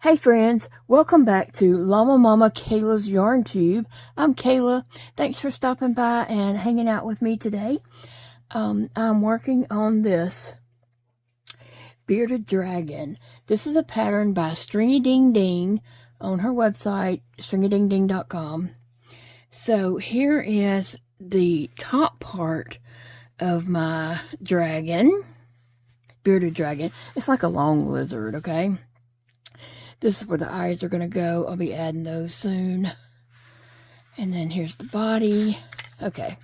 Hey friends, welcome back to Llama Mama Kayla's Yarn Tube. I'm Kayla. Thanks for stopping by and hanging out with me today. I'm working on this bearded dragon. This is a pattern by StringyDingDing on her website, StringyDingDing.com. So here is the top part of my dragon, bearded dragon. It's like a long lizard, okay? This is where the eyes are going to go. I'll be adding those soon. And then here's the body. Okay.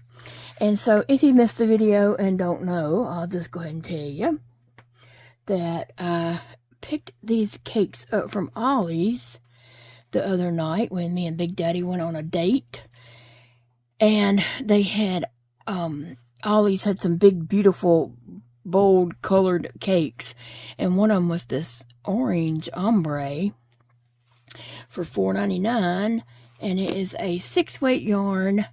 And so if you missed the video and don't know, I'll just go ahead and tell you that I picked these cakes up from Ollie's the other night when me and Big Daddy went on a date. And they had, Ollie's had some big, beautiful, bold colored cakes. And one of them was this orange ombre for $4.99, and it is a 6-weight yarn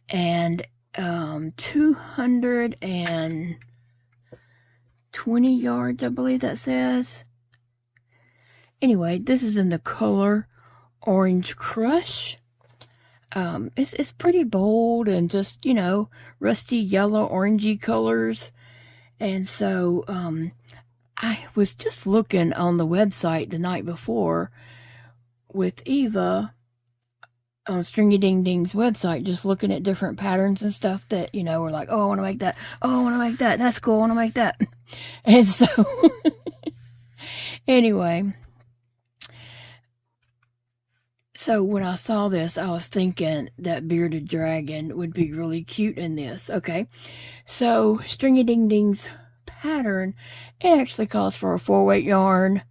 and 220 yards, I believe that says. Anyway, this is in the color Orange Crush. It's pretty bold and just, you know, rusty yellow orangey colors. And so I was just looking on the website the night before with Eva on StringyDingDing's website, just looking at different patterns and stuff that, you know, we're like, oh, I want to make that. Oh, I want to make that. That's cool. I want to make that. And so, anyway, so when I saw this, I was thinking that bearded dragon would be really cute in this. Okay, so StringyDingDing's pattern, it actually calls for a 4-weight yarn,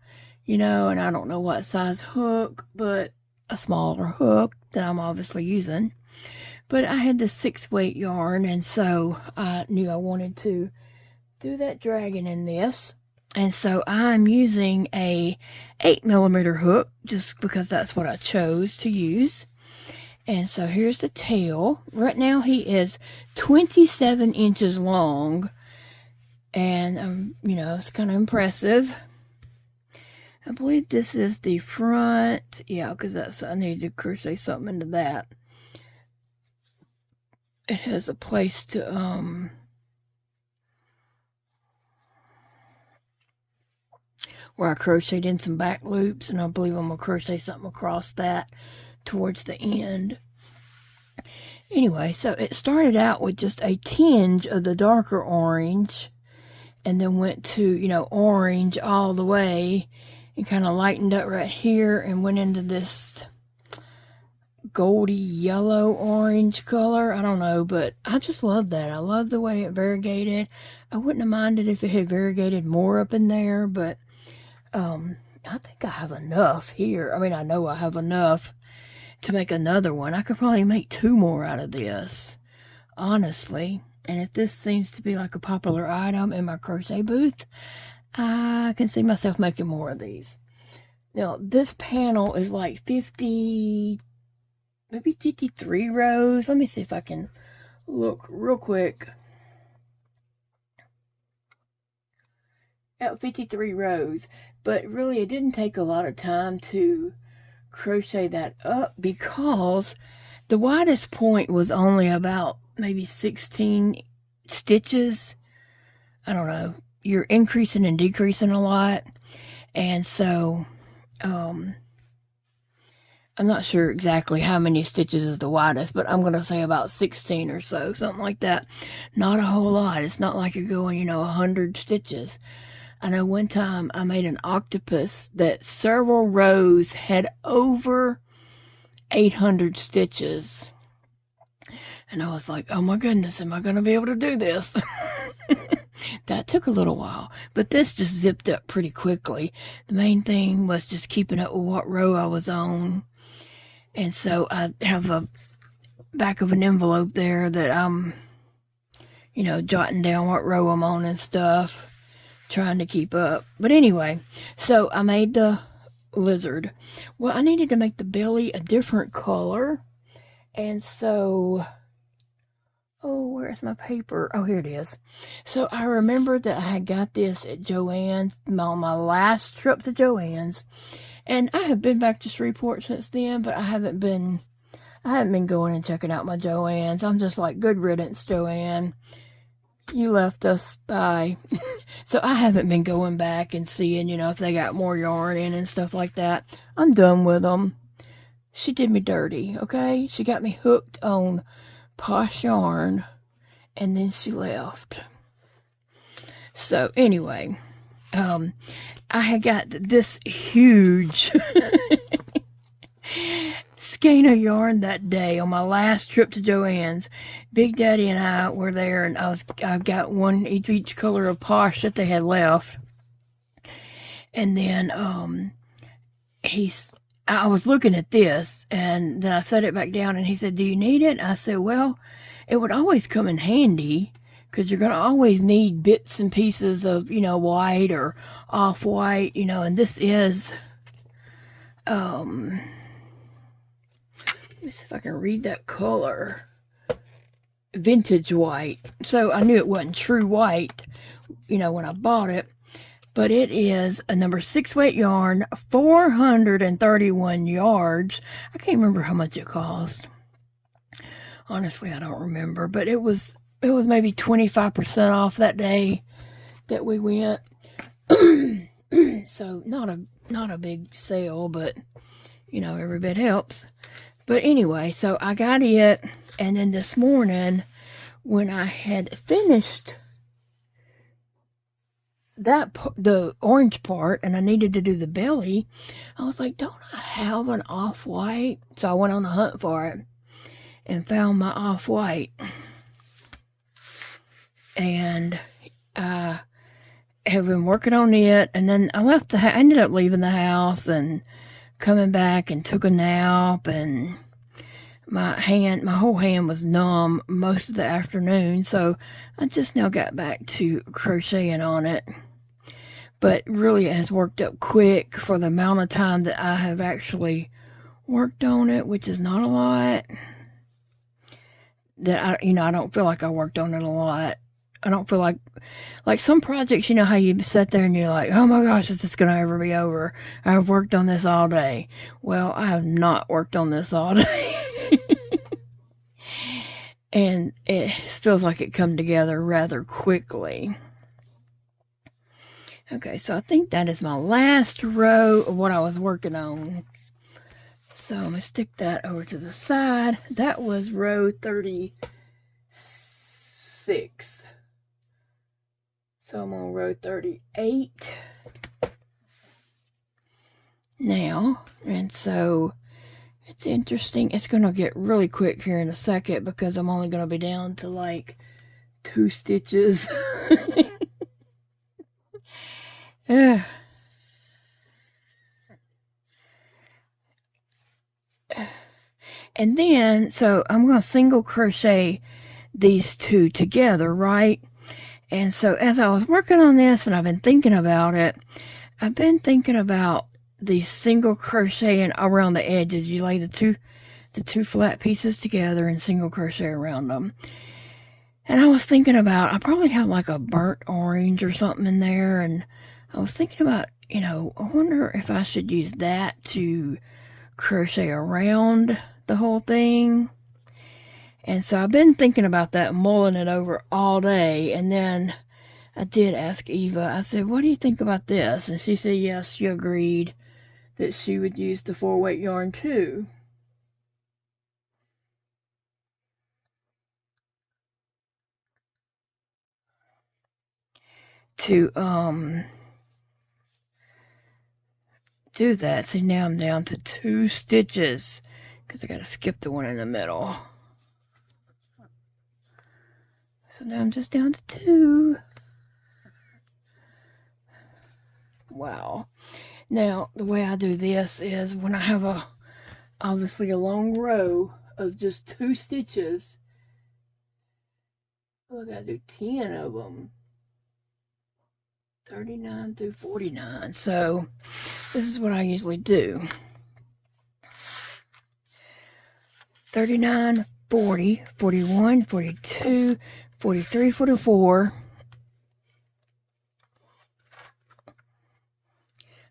you know, and I don't know what size hook, but a smaller hook that I'm obviously using. But I had the 6-weight yarn, and so I knew I wanted to do that dragon in this. And so I'm using a 8mm hook just because that's what I chose to use. And so here's the tail. Right now he is 27 inches long. And, you know, it's kind of impressive. I believe this is the front. Yeah, because that's, I need to crochet something into that. It has a place to, where I crocheted in some back loops, and I believe I'm going to crochet something across that towards the end. Anyway, so it started out with just a tinge of the darker orange, and then went to, you know, orange all the way, and kind of lightened up right here, and went into this goldy yellow orange color. I don't know, but I just love that. I love the way it variegated. I wouldn't have minded if it had variegated more up in there, but I think I have enough here. I mean, I know I have enough to make another one. I could probably make 2 more out of this, honestly. And if this seems to be like a popular item in my crochet booth, I can see myself making more of these. Now, this panel is like 50, maybe 53 rows. Let me see if I can look real quick. About 53 rows. But really, it didn't take a lot of time to crochet that up because the widest point was only about maybe 16 stitches. I don't know. You're increasing and decreasing a lot. And so, I'm not sure exactly how many stitches is the widest, but I'm going to say about 16 or so, something like that. Not a whole lot. It's not like you're going, you know, 100 stitches. I know one time I made an octopus that several rows had over 800 stitches. And I was like, oh my goodness, am I going to be able to do this? That took a little while, but this just zipped up pretty quickly. The main thing was just keeping up with what row I was on. And so I have a back of an envelope there that I'm, you know, jotting down what row I'm on and stuff, trying to keep up. But anyway, so I made the lizard. Well, I needed to make the belly a different color. And so, oh, where's my paper? Oh, here it is. So I remember that I had got this at Joann's, on my last trip to Joann's. And I have been back to Shreveport since then, but I haven't been going and checking out my Joann's. I'm just like, good riddance, Joanne. You left us, bye. So I haven't been going back and seeing, if they got more yarn in and stuff like that. I'm done with them. She did me dirty, okay? She got me hooked on Posh yarn, and then she left. So anyway, I had got this huge skein of yarn that day on my last trip to Joann's. Big Daddy and I were there, and I've got one each color of Posh that they had left. And then I was looking at this, and then I set it back down, and he said, "Do you need it?" I said, "Well, it would always come in handy, because you're going to always need bits and pieces of, white or off-white, and this is, let me see if I can read that color. Vintage white. So I knew it wasn't true white, when I bought it. But it is a number 6 weight yarn, 431 yards. I can't remember how much it cost. Honestly, I don't remember. But it was maybe 25% off that day that we went. So not a big sale, but every bit helps. But anyway, so I got it, and then this morning, when I had finished the orange part, and I needed to do the belly, I was like, don't I have an off-white? So I went on the hunt for it, and found my off-white. And I have been working on it, and then I ended up leaving the house, and coming back and took a nap, and my whole hand was numb most of the afternoon, so I just now got back to crocheting on it. But really it has worked up quick for the amount of time that I have actually worked on it, which is not a lot. That I don't feel like I worked on it a lot. I don't feel like some projects, how you sit there and you're like, oh my gosh, is this going to ever be over? I've worked on this all day. Well, I have not worked on this all day. And it feels like it come together rather quickly. Okay, so I think that is my last row of what I was working on. So I'm going to stick that over to the side. That was row 36. So I'm on row 38 now, and so it's interesting. It's going to get really quick here in a second because I'm only going to be down to like 2 stitches. And then, so I'm going to single crochet these 2 together, right? And so as I was working on this and I've been thinking about it, I've been thinking about the single crocheting around the edges. You lay the two flat pieces together and single crochet around them. And I was thinking about, I probably have like a burnt orange or something in there. And I was thinking about, I wonder if I should use that to crochet around the whole thing. And so I've been thinking about that, mulling it over all day. And then I did ask Eva, I said, what do you think about this? And she said, yes, she agreed that she would use the 4-weight yarn too. To do that. So now I'm down to 2 stitches because I got to skip the one in the middle. So now I'm just down to 2. Wow. Now, the way I do this is when I have obviously a long row of just 2 stitches, I gotta do 10 of them. 39 through 49. So, this is what I usually do. 39, 40, 41, 42, 43, 44,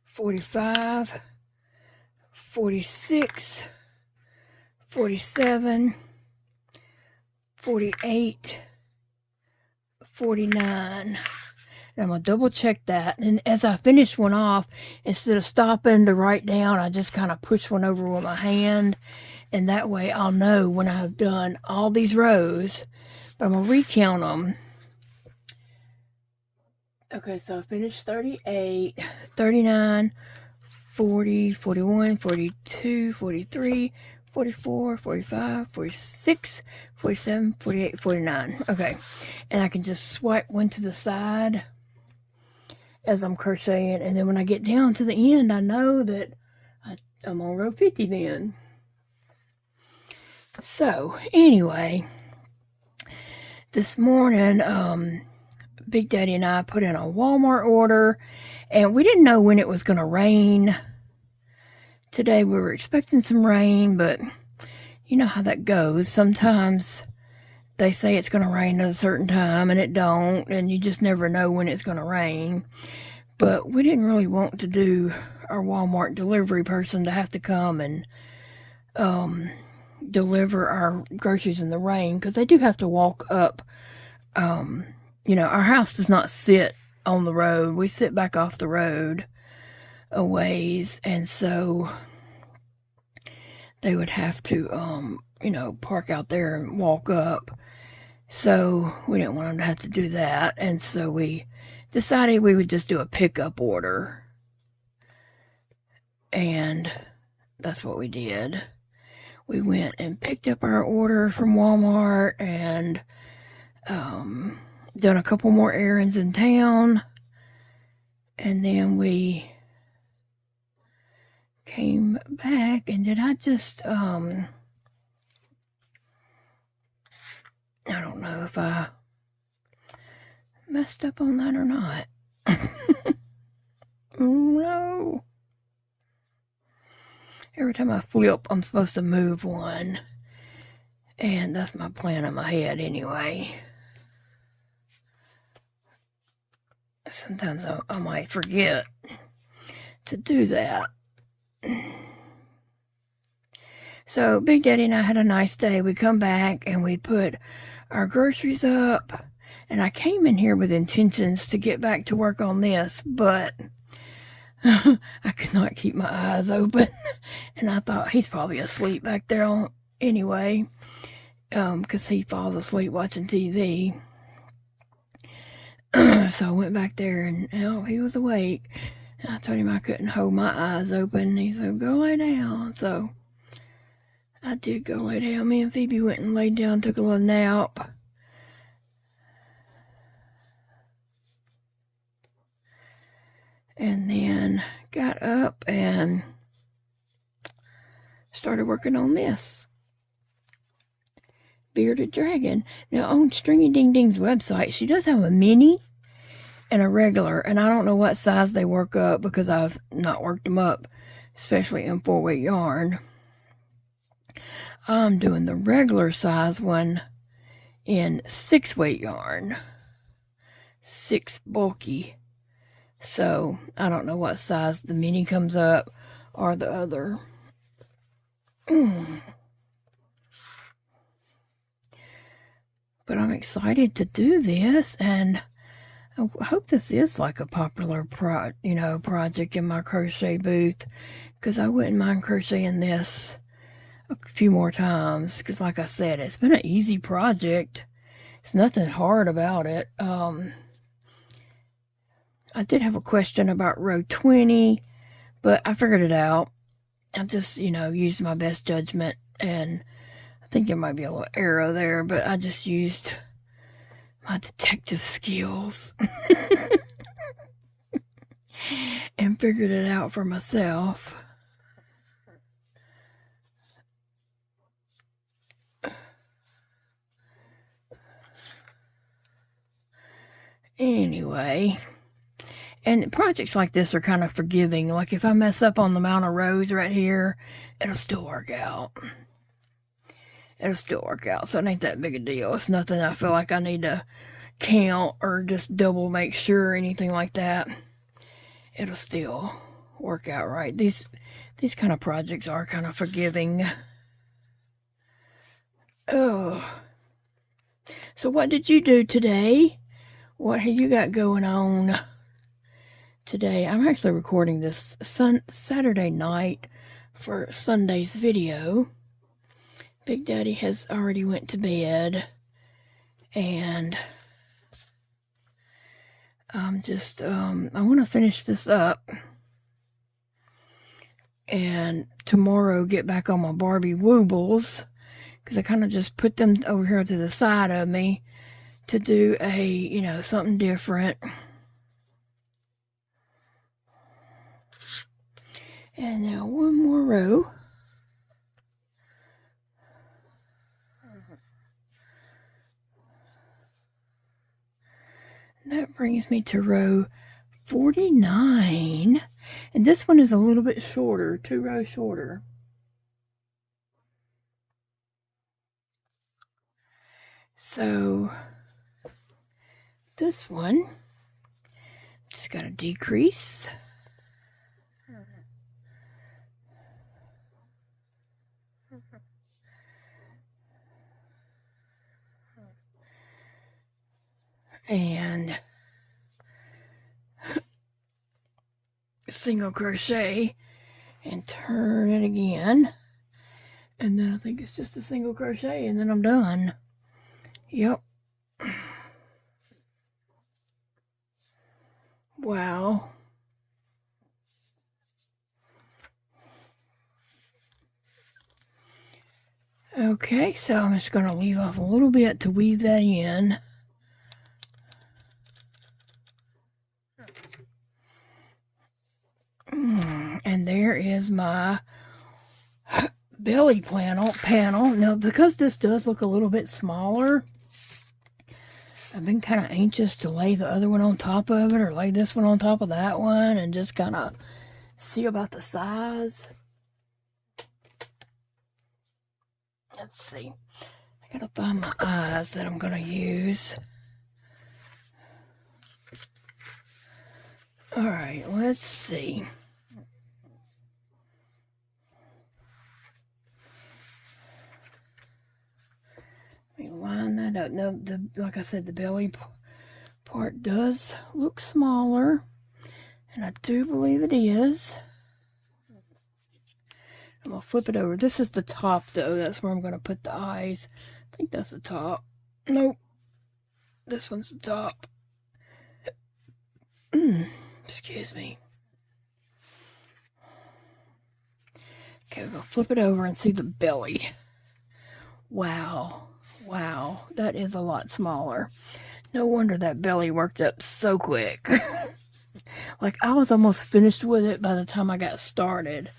45, 46, 47, 48, 49. And I'm going to double check that. And as I finish one off, instead of stopping to write down, I just kind of push one over with my hand. And that way I'll know when I've done all these rows. But I'm going to recount them. Okay, so I finished 38, 39, 40, 41, 42, 43, 44, 45, 46, 47, 48, 49. Okay, and I can just swipe one to the side as I'm crocheting. And then when I get down to the end, I know that I'm on row 50 then. So, anyway, this morning, Big Daddy and I put in a Walmart order, and we didn't know when it was going to rain. Today we were expecting some rain, but you know how that goes. Sometimes they say it's going to rain at a certain time, and it don't, and you just never know when it's going to rain. But we didn't really want to do our Walmart delivery person to have to come and deliver our groceries in the rain, because they do have to walk up. You know, our house does not sit on the road. We sit back off the road a ways, and so they would have to, you know, park out there and walk up. So we didn't want them to have to do that, and so we decided we would just do a pickup order. And that's what we did. We went and picked up our order from Walmart and done a couple more errands in town, and then we came back. And did I just I don't know if I messed up on that or not. No, every time I flip I'm supposed to move one, and that's my plan in my head anyway. Sometimes I might forget to do that. So Big Daddy and I had a nice day. We come back and we put our groceries up, and I came in here with intentions to get back to work on this, but I could not keep my eyes open, and I thought he's probably asleep back there anyway, because he falls asleep watching TV. So I went back there, and he was awake, and I told him I couldn't hold my eyes open, and he said, go lay down. So I did go lay down. Me and Phoebe went and laid down, took a little nap. And then got up and started working on this bearded dragon. Now, on StringyDingDing's website, she does have a mini and a regular, and I don't know what size they work up because I've not worked them up, especially in 4-weight yarn. I'm doing the regular size one in 6-weight yarn, 6 bulky. So I don't know what size the mini comes up or the other. But I'm excited to do this, and I hope this is like a popular project in my crochet booth, because I wouldn't mind crocheting this a few more times, because like I said, it's been an easy project. It's nothing hard about it. I did have a question about row 20, but I figured it out. I just, used my best judgment, and I think there might be a little arrow there, but I just used my detective skills and figured it out for myself. Anyway, and projects like this are kind of forgiving. Like if I mess up on the amount of rows right here, it'll still work out. So it ain't that big a deal. It's nothing I feel like I need to count or just double make sure or anything like that. It'll still work out right. These kind of projects are kind of forgiving. Oh. So what did you do today? What have you got going on today? I'm actually recording this Saturday night for Sunday's video. Big Daddy has already went to bed, and I'm just, I want to finish this up, and tomorrow get back on my Barbie woobles, because I kind of just put them over here to the side of me to do a, you know, something different. And now one more row. That brings me to row 49. And this one is a little bit shorter, 2 rows shorter. So this one just got to decrease. And single crochet and turn it again, and then I think it's just a single crochet, and then I'm done. Yep. Wow. Okay, so I'm just going to leave off a little bit to weave that in. And there is my belly panel. Now, because this does look a little bit smaller, I've been kind of anxious to lay the other one on top of it, or lay this one on top of that one, and just kind of see about the size. Let's see. I gotta find my eyes that I'm gonna use. Alright, let's see. Let me line that up. Now, like I said, the belly part does look smaller, and I do believe it is. I'm going to flip it over. This is the top, though. That's where I'm going to put the eyes. I think that's the top. Nope. This one's the top. Excuse me. Okay, we're going to flip it over and see the belly. Wow. Wow, that is a lot smaller. No wonder that belly worked up so quick. Like, I was almost finished with it by the time I got started.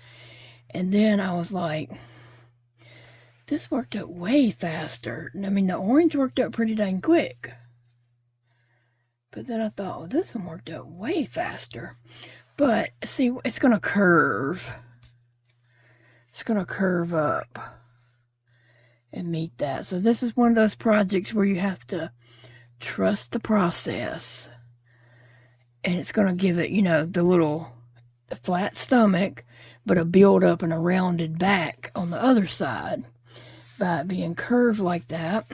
And then I was like, this worked up way faster. I mean, the orange worked up pretty dang quick. But then I thought, well, this one worked up way faster. But, see, it's going to curve. It's going to curve up and meet that. So this is one of those projects where you have to trust the process. And it's going to give it, you know, the flat stomach, but a build up and a rounded back on the other side by it being curved like that.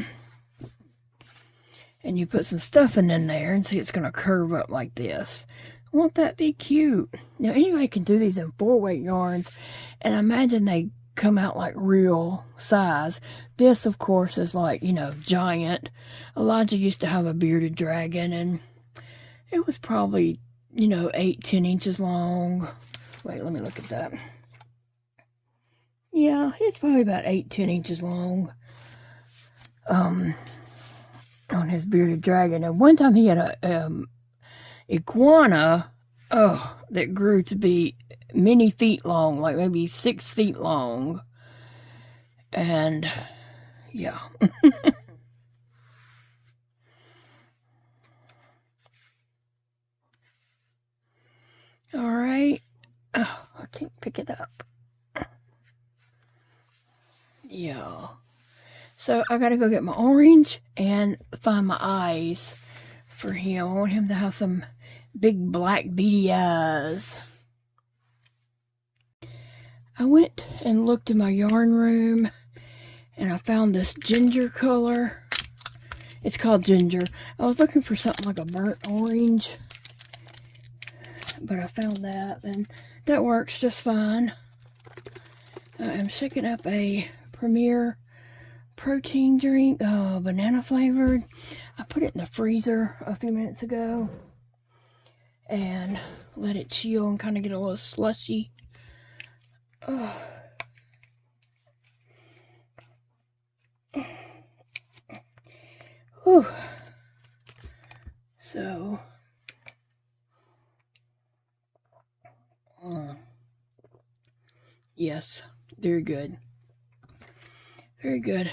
And you put some stuffing in there, and see, it's going to curve up like this. Won't that be cute? Now, anybody can do these in 4-weight yarns, and I imagine they come out like real size. This, of course, is like, you know, giant. Elijah used to have a bearded dragon, and it was probably, you know, 8-10 inches long. Wait, let me look at that. Yeah, it's probably about 8-10 inches long on his bearded dragon. And one time he had a iguana that grew to be many feet long, like maybe 6 feet long. And yeah. All right. Oh, I can't pick it up. Yeah. So I gotta go get my orange and find my eyes for him. I want him to have some big black beady eyes. I went and looked in my yarn room and I found this ginger color. It's called ginger. I was looking for something like a burnt orange, but I found that, and that works just fine. I'm shaking up a Premier protein drink, banana flavored. I put it in the freezer a few minutes ago and let it chill and kind of get a little slushy. Whew. So, yes, very good. Very good.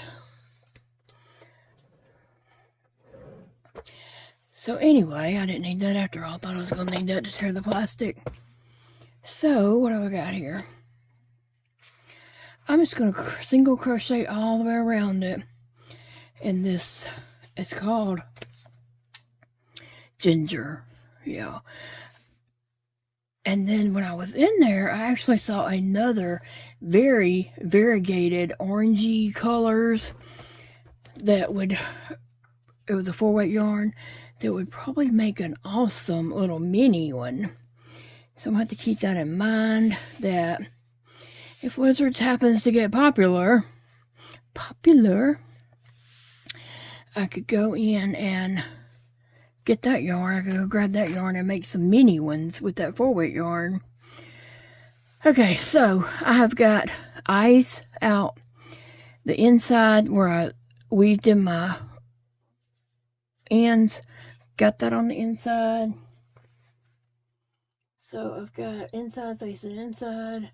So anyway, I didn't need that after all. I thought I was going to need that to tear the plastic. So, what have I got here? I'm just going to single crochet all the way around it. And this, it's called ginger. Yeah. And then when I was in there, I actually saw another very variegated orangey colors that would, it was a 4-weight yarn that would probably make an awesome little mini one. So I'm going to have to keep that in mind, that if lizards happens to get popular, I could go in and get that yarn. I could go grab that yarn and make some mini ones with that 4-weight yarn. Okay, so I have got eyes out the inside where I weaved in my ends. Got that on the inside. So I've got inside facing inside.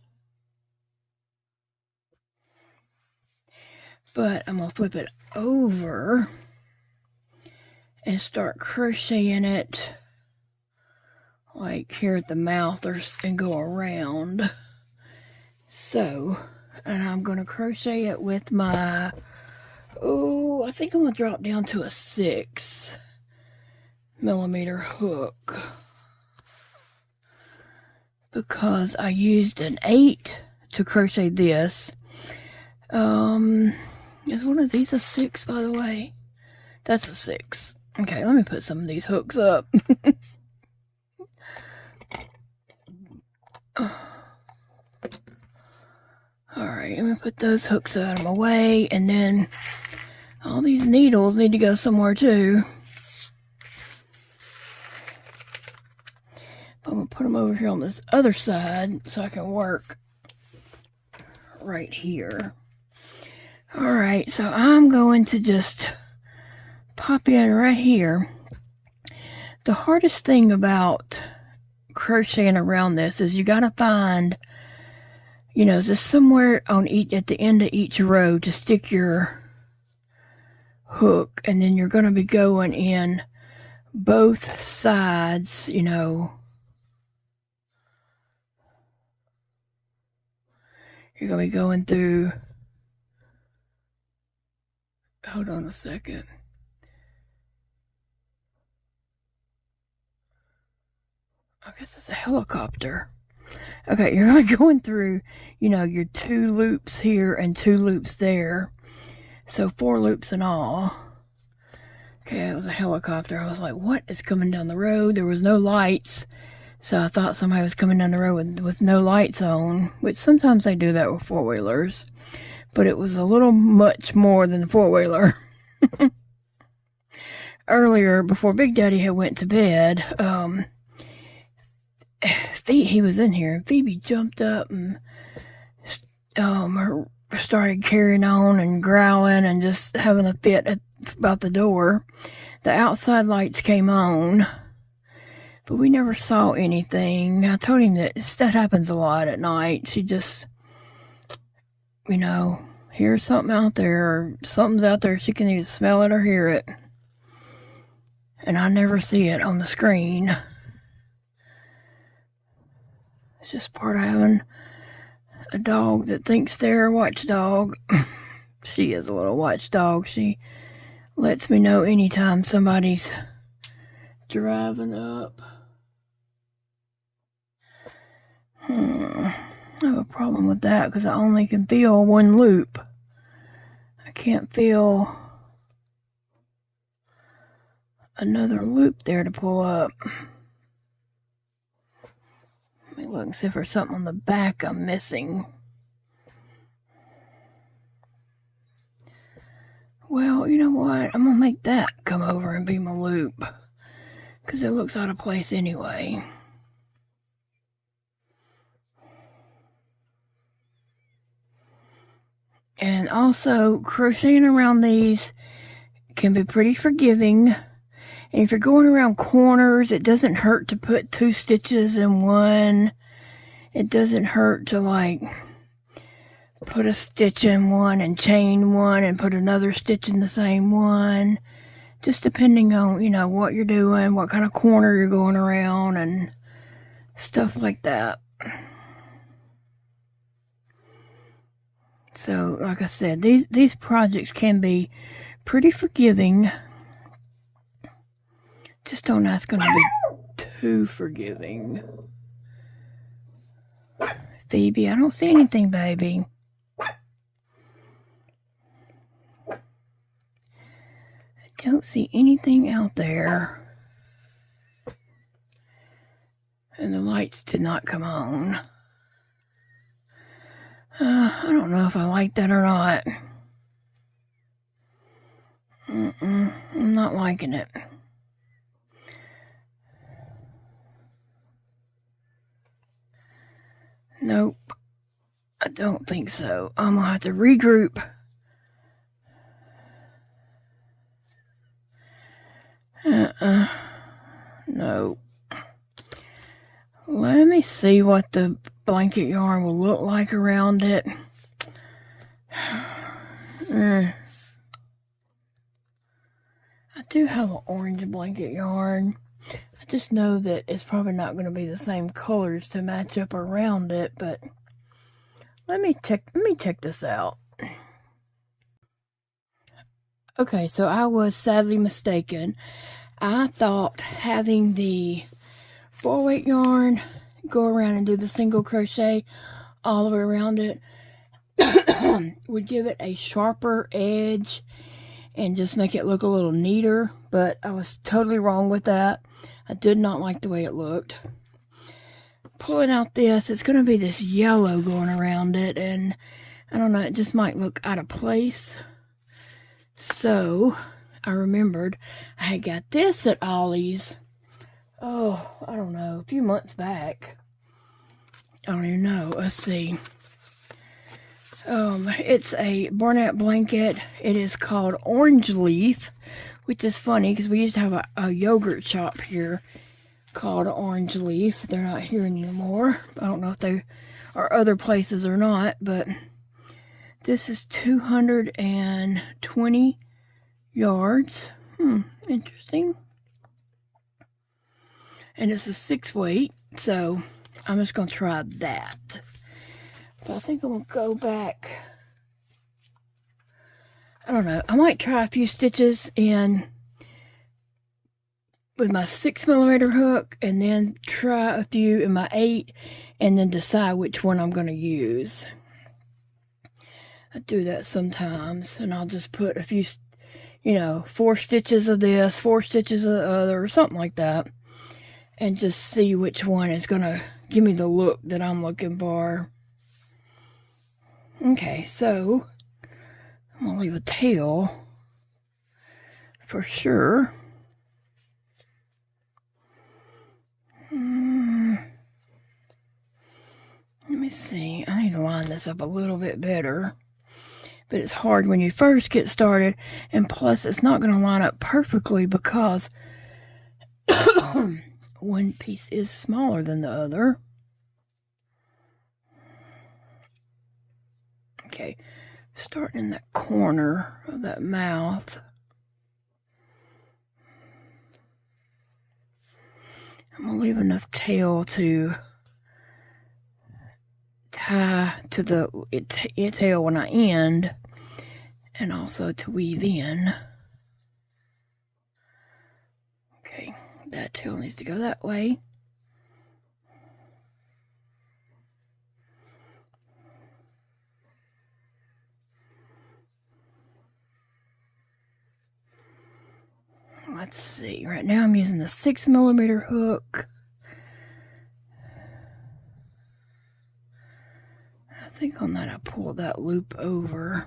But I'm going to flip it over and start crocheting it like here at the mouth and go around. So, and I'm going to crochet it with my, I think I'm going to drop down to a 6mm hook, because I used an 8 to crochet this. Is one of these a 6, by the way? That's a 6. Okay, let me put some of these hooks up. Alright, I'm going to put those hooks out of my way, and then all these needles need to go somewhere too. I'm going to put them over here on this other side so I can work right here. Alright, so I'm going to just pop in right here. The hardest thing about crocheting around this is you gotta find, just somewhere on at the end of each row to stick your hook, and then you're gonna be going in both sides, You're gonna be going through. Hold on a second. I guess it's a helicopter. Okay, you're going going through, your 2 loops here and 2 loops there. So 4 loops in all. Okay, it was a helicopter. I was like, what is coming down the road? There was no lights. So I thought somebody was coming down the road with no lights on, which sometimes they do that with 4-wheelers. But it was a little much more than the 4-wheeler. Earlier, before Big Daddy had went to bed, he was in here, and Phoebe jumped up and started carrying on and growling and just having a fit about the door. The outside lights came on, but we never saw anything. I told him that happens a lot at night. She just, hears something out there, or something's out there. She can either smell it or hear it. And I never see it on the screen. It's just part of having a dog that thinks they're a watchdog. She is a little watchdog. She lets me know anytime somebody's driving up. I have a problem with that because I only can feel one loop. I can't feel another loop there to pull up. Let me look and see if there's something on the back I'm missing. Well, you know what? I'm going to make that come over and be my loop because it looks out of place anyway. And also, crocheting around these can be pretty forgiving. And if you're going around corners, it doesn't hurt to put 2 stitches in one. It doesn't hurt to like put a stitch in one and chain one and put another stitch in the same one. Just depending on, you know, what you're doing, what kind of corner you're going around and stuff like that. So, like I said, these projects can be pretty forgiving. Just don't ask them to be too forgiving. Phoebe, I don't see anything, baby. I don't see anything out there. And the lights did not come on. I don't know if I like that or not. I'm not liking it. Nope. I don't think so. I'm going to have to regroup. No. Let me see what the blanket yarn will look like around it. I do have an orange blanket yarn. I just know that it's probably not going to be the same colors to match up around it, but let me check this out. Okay, so I was sadly mistaken. I thought having the 4-weight yarn go around and do the single crochet all the way around it would give it a sharper edge and just make it look a little neater, but I was totally wrong with that. I did not like the way it looked. Pulling out this, it's going to be this yellow going around it, and I don't know, it just might look out of place. So I remembered I had got this at Ollie's, I don't know, a few months back. I don't even know. Let's see. It's a Barnett blanket. It is called Orange Leaf, which is funny because we used to have a yogurt shop here called Orange Leaf. They're not here anymore. I don't know if they are other places or not, but this is 220 yards. Interesting. And it's a 6-weight, so I'm just going to try that. But I think I'm going to go back. I don't know. I might try a few stitches in with my 6mm hook and then try a few in my 8 and then decide which one I'm going to use. I do that sometimes, and I'll just put a few, 4 stitches of this, 4 stitches of the other, or something like that, and just see which one is going to give me the look that I'm looking for. Okay, so I'm going to leave a tail for sure. Let me see. I need to line this up a little bit better. But it's hard when you first get started, and plus it's not going to line up perfectly because one piece is smaller than the other. Okay, starting in that corner of that mouth. I'm going to leave enough tail to tie to the tail when I end, and also to weave in. Okay, that tail needs to go that way. let's see. Right now I'm using the 6mm hook. I think on that I pulled that loop over.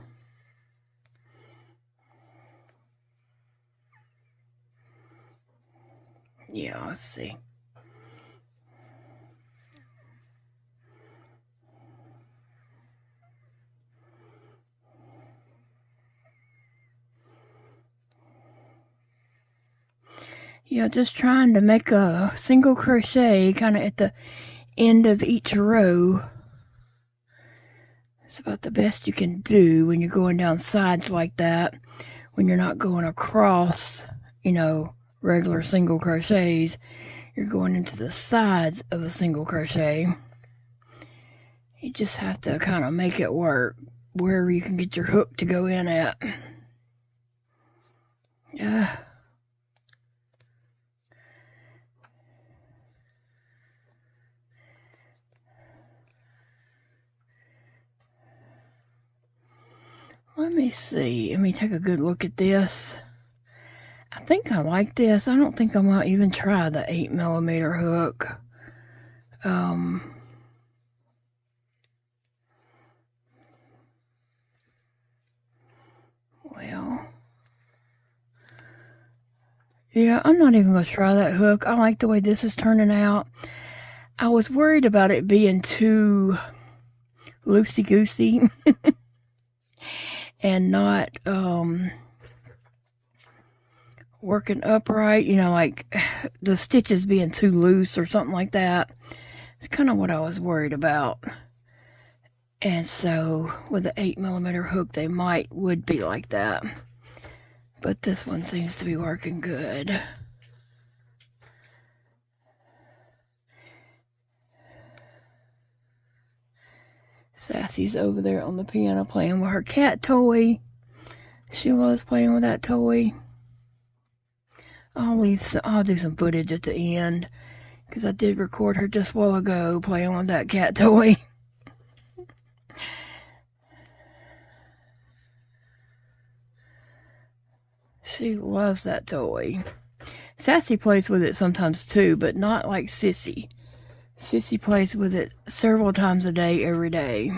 Yeah, let's see. Yeah, just trying to make a single crochet kind of at the end of each row. It's about the best you can do when you're going down sides like that, when you're not going across, you know, regular single crochets. You're going into the sides of a single crochet. You just have to kind of make it work wherever you can get your hook to go in at. Yeah. Let me see. Let me take a good look at this. I think I like this. I don't think I might even try the 8mm hook. Well, yeah, I'm not even going to try that hook. I like the way this is turning out. I was worried about it being too loosey-goosey and not working upright, you know, like the stitches being too loose or something like that. It's kind of what I was worried about. And so with the 8mm hook, they would be like that. But this one seems to be working good. Sassy's over there on the piano playing with her cat toy. She loves playing with that toy. I'll do some footage at the end because I did record her just a while ago playing with that cat toy. She loves that toy. Sassy plays with it sometimes too, but not like Sissy. Sissy plays with it several times a day, every day.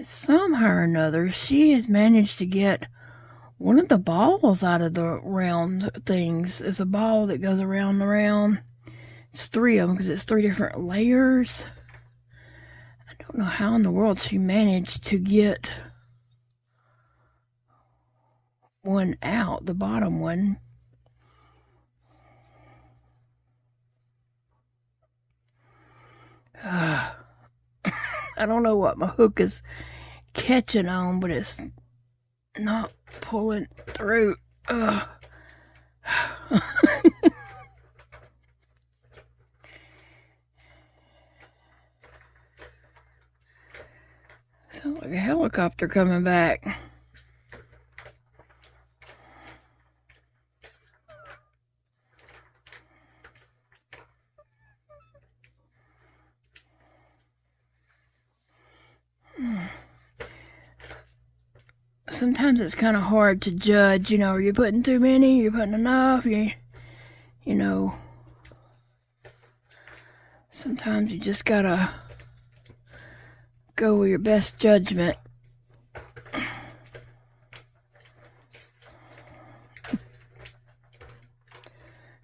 Somehow or another, she has managed to get one of the balls out of the round things. It's a ball that goes around and around. It's 3 of them because it's 3 different layers. I don't know how in the world she managed to get one out, the bottom one. I don't know what my hook is catching on, but it's not pulling through. Sounds like a helicopter coming back. Sometimes it's kind of hard to judge, you know, are you putting too many, you're putting enough, you know. Sometimes you just gotta go with your best judgment.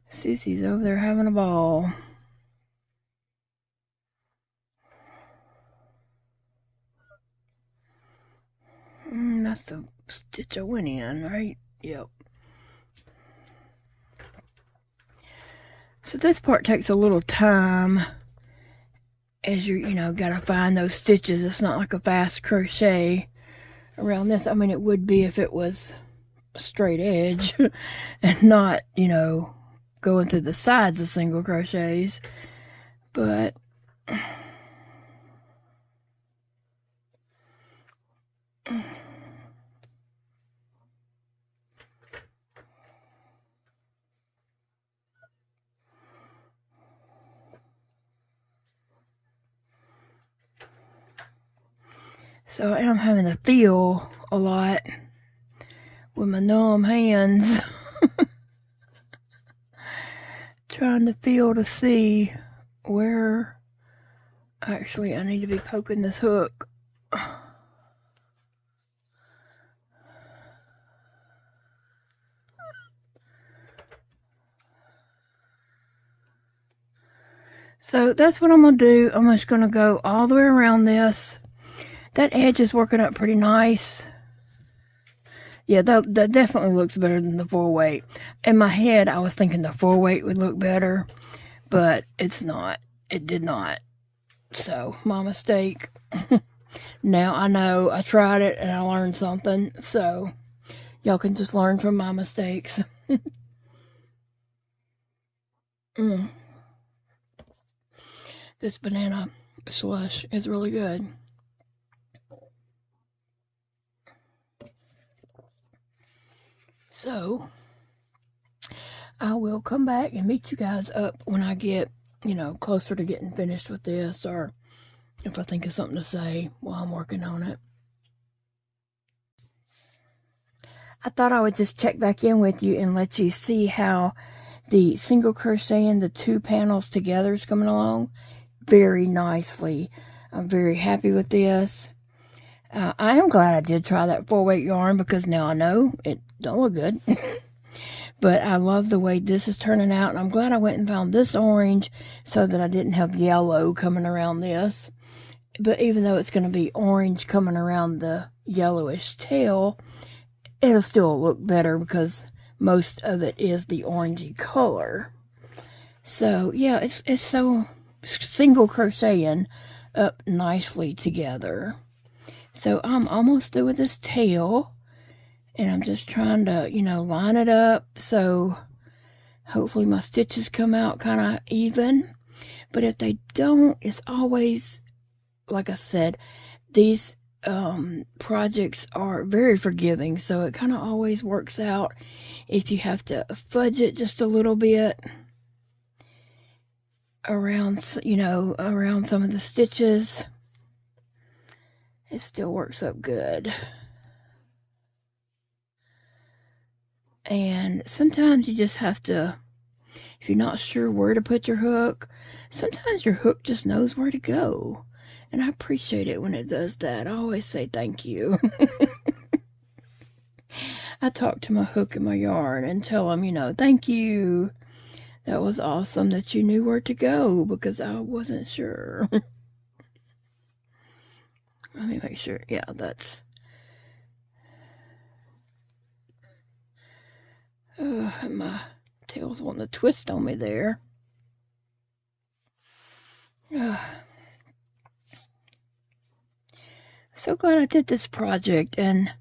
Sissy's over there having a ball. That's the stitch I went in, right? Yep. So this part takes a little time as you know, gotta find those stitches. It's not like a fast crochet around this. I mean, it would be if it was a straight edge and not, you know, going through the sides of single crochets. But so I am having to feel a lot with my numb hands. Trying to feel to see where actually I need to be poking this hook. So that's what I'm going to do. I'm just going to go all the way around this. That edge is working up pretty nice. Yeah, that definitely looks better than the 4-weight. In my head, I was thinking the 4-weight would look better, but it's not. It did not. So, my mistake. Now I know I tried it and I learned something. So, y'all can just learn from my mistakes. This banana slush is really good. So, I will come back and meet you guys up when I get, closer to getting finished with this, or if I think of something to say while I'm working on it. I thought I would just check back in with you and let you see how the single crocheting the 2 panels together is coming along very nicely. I'm very happy with this. I am glad I did try that 4-weight yarn, because now I know it don't look good. But I love the way this is turning out, and I'm glad I went and found this orange so that I didn't have yellow coming around this. But even though it's going to be orange coming around the yellowish tail, it'll still look better because most of it is the orangey color. So yeah, it's so single crocheting up nicely together. So I'm almost through with this tail, and I'm just trying to, line it up so hopefully my stitches come out kind of even. But if they don't, it's always, like I said, these projects are very forgiving, so it kind of always works out if you have to fudge it just a little bit around, around some of the stitches. It still works up good. And sometimes you just have to, if you're not sure where to put your hook, sometimes your hook just knows where to go. And I appreciate it when it does that. I always say thank you. I talk to my hook and my yarn and tell them, thank you. That was awesome that you knew where to go, because I wasn't sure. Let me make sure. Yeah, that's... my tail's wanting to twist on me there. So glad I did this project, and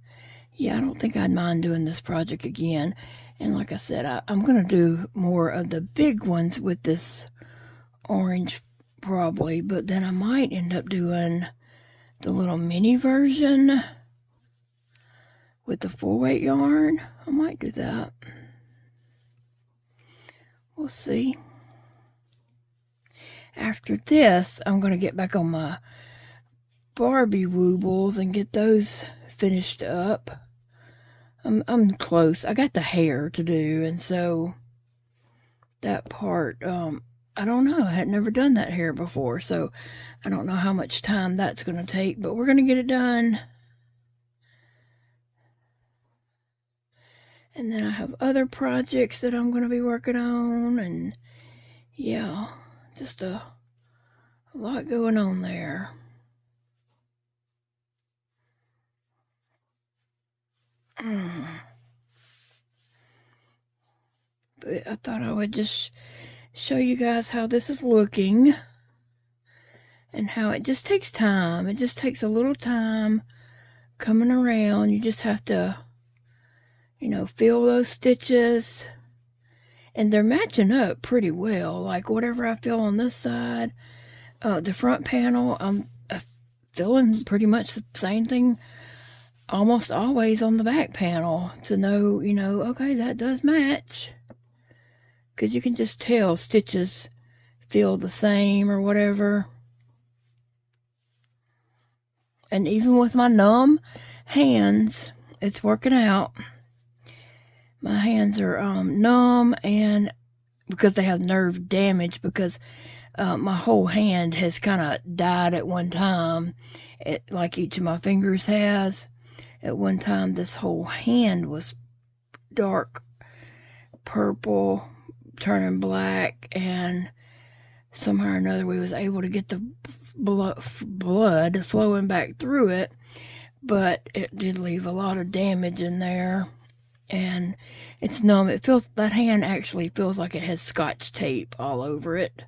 yeah, I don't think I'd mind doing this project again. And like I said, I'm going to do more of the big ones with this orange probably, but then I might end up doing the little mini version with the 4-weight yarn. I might do that. We'll see. After this, I'm going to get back on my Barbie woobles and get those finished up. I'm close. I got the hair to do, and so that part, I don't know. I had never done that hair before, so I don't know how much time that's going to take, but we're going to get it done. And then I have other projects that I'm going to be working on, and yeah, just a lot going on there. But I thought I would just show you guys how this is looking, and how it just takes time. It just takes a little time coming around. You just have to, feel those stitches, and they're matching up pretty well. Like whatever I feel on this side, the front panel, I'm feeling pretty much the same thing almost always on the back panel, to know, okay, that does match. Because you can just tell stitches feel the same or whatever. And even with my numb hands, it's working out. My hands are numb, and because they have nerve damage, because my whole hand has kind of died at one time, like each of my fingers has. At one time, this whole hand was dark purple, turning black, and somehow or another we was able to get the blood flowing back through it, but it did leave a lot of damage in there. And it's numb. It feels, that hand actually feels like it has Scotch tape all over it.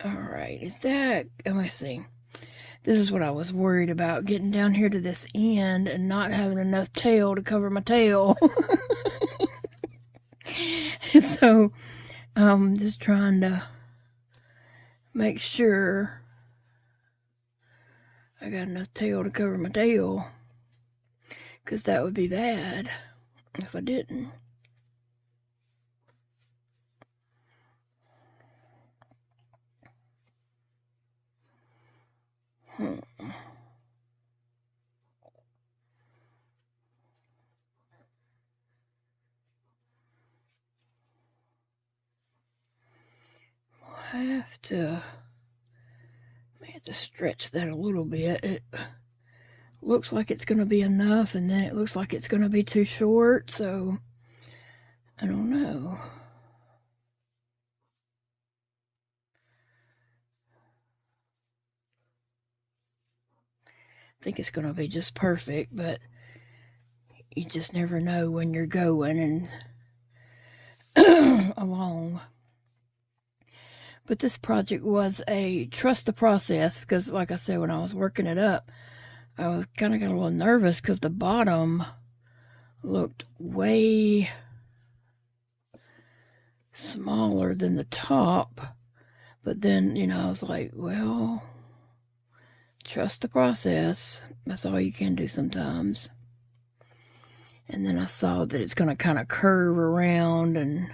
Alright, is that, let me see. This is what I was worried about, getting down here to this end and not having enough tail to cover my tail. So, I'm just trying to make sure I got enough tail to cover my tail, because that would be bad if I didn't. I'll have to stretch that a little bit. It looks like it's going to be enough, and then it looks like it's going to be too short, so I don't know. I think it's going to be just perfect, but you just never know when you're going and along. But this project was a trust the process, because like I said, when I was working it up, I was kind of got a little nervous because the bottom looked way smaller than the top. But then, you know, I was like, well, trust the process. That's all you can do sometimes. And then I saw that it's going to kind of curve around and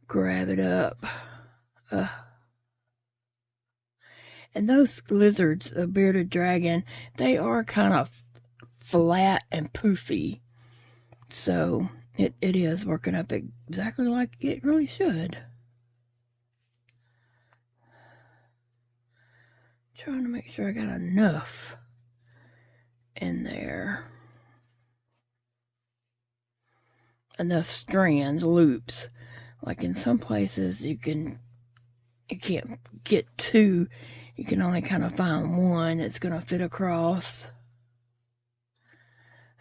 grab it up. And those lizards, a bearded dragon, they are kind of flat and poofy. So it is working up exactly like it really should. Trying to make sure I got enough in there. Enough strands, loops. Like in some places you can't get two. You can only kind of find one that's going to fit across.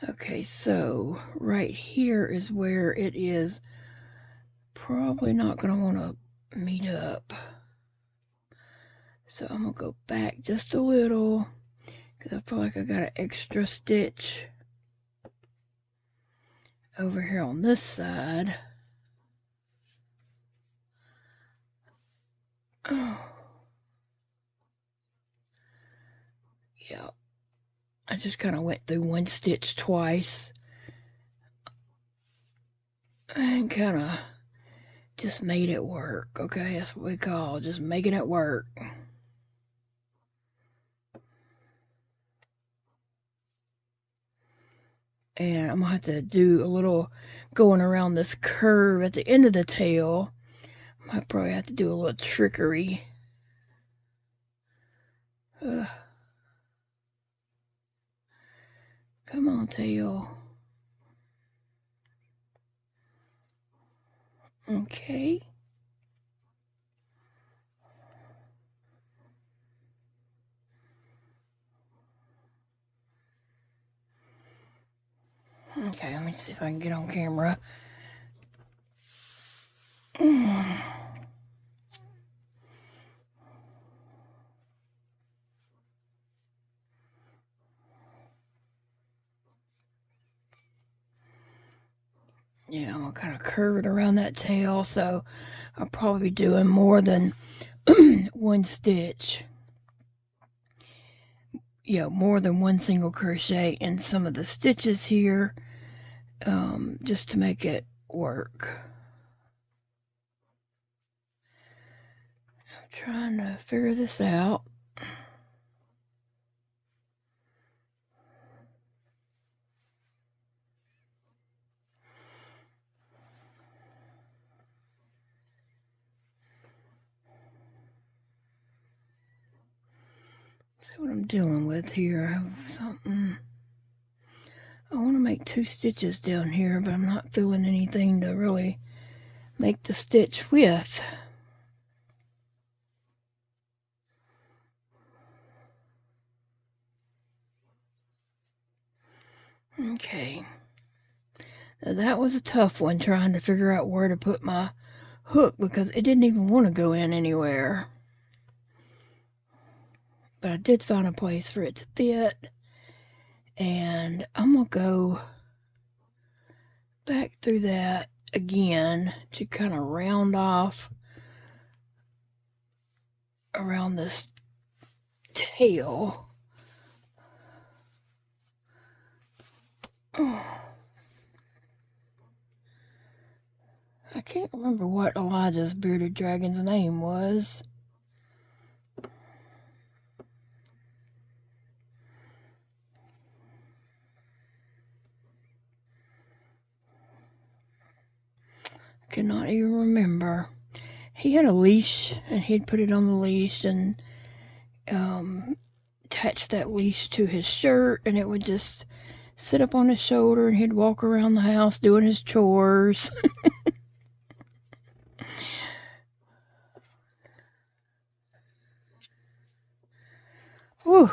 Okay, so right here is where it is probably not going to want to meet up. So I'm going to go back just a little, because I feel like I got an extra stitch over here on this side. Oh. Yeah, I just kind of went through one stitch twice and kind of just made it work. Okay, that's what we call just making it work. And I'm gonna have to do a little going around this curve at the end of the tail. I might probably have to do a little trickery. Come on, tail. Okay. Okay, let me see if I can get on camera. Yeah, I'm gonna kind of curve it around that tail, so I'll probably be doing more than one stitch. You know, more than one single crochet in some of the stitches here, just to make it work. Trying to figure this out. See what I'm dealing with here. I have something. I want to make 2 stitches down here, but I'm not feeling anything to really make the stitch with. Okay. Now that was a tough one, trying to figure out where to put my hook because it didn't even want to go in anywhere. But I did find a place for it to fit. And I'm going to go back through that again to kind of round off around this tail. Oh. I can't remember what Elijah's bearded dragon's name was. Cannot even remember. He had a leash and he'd put it on the leash and attach that leash to his shirt, and it would just sit up on his shoulder, and he'd walk around the house doing his chores. Whew,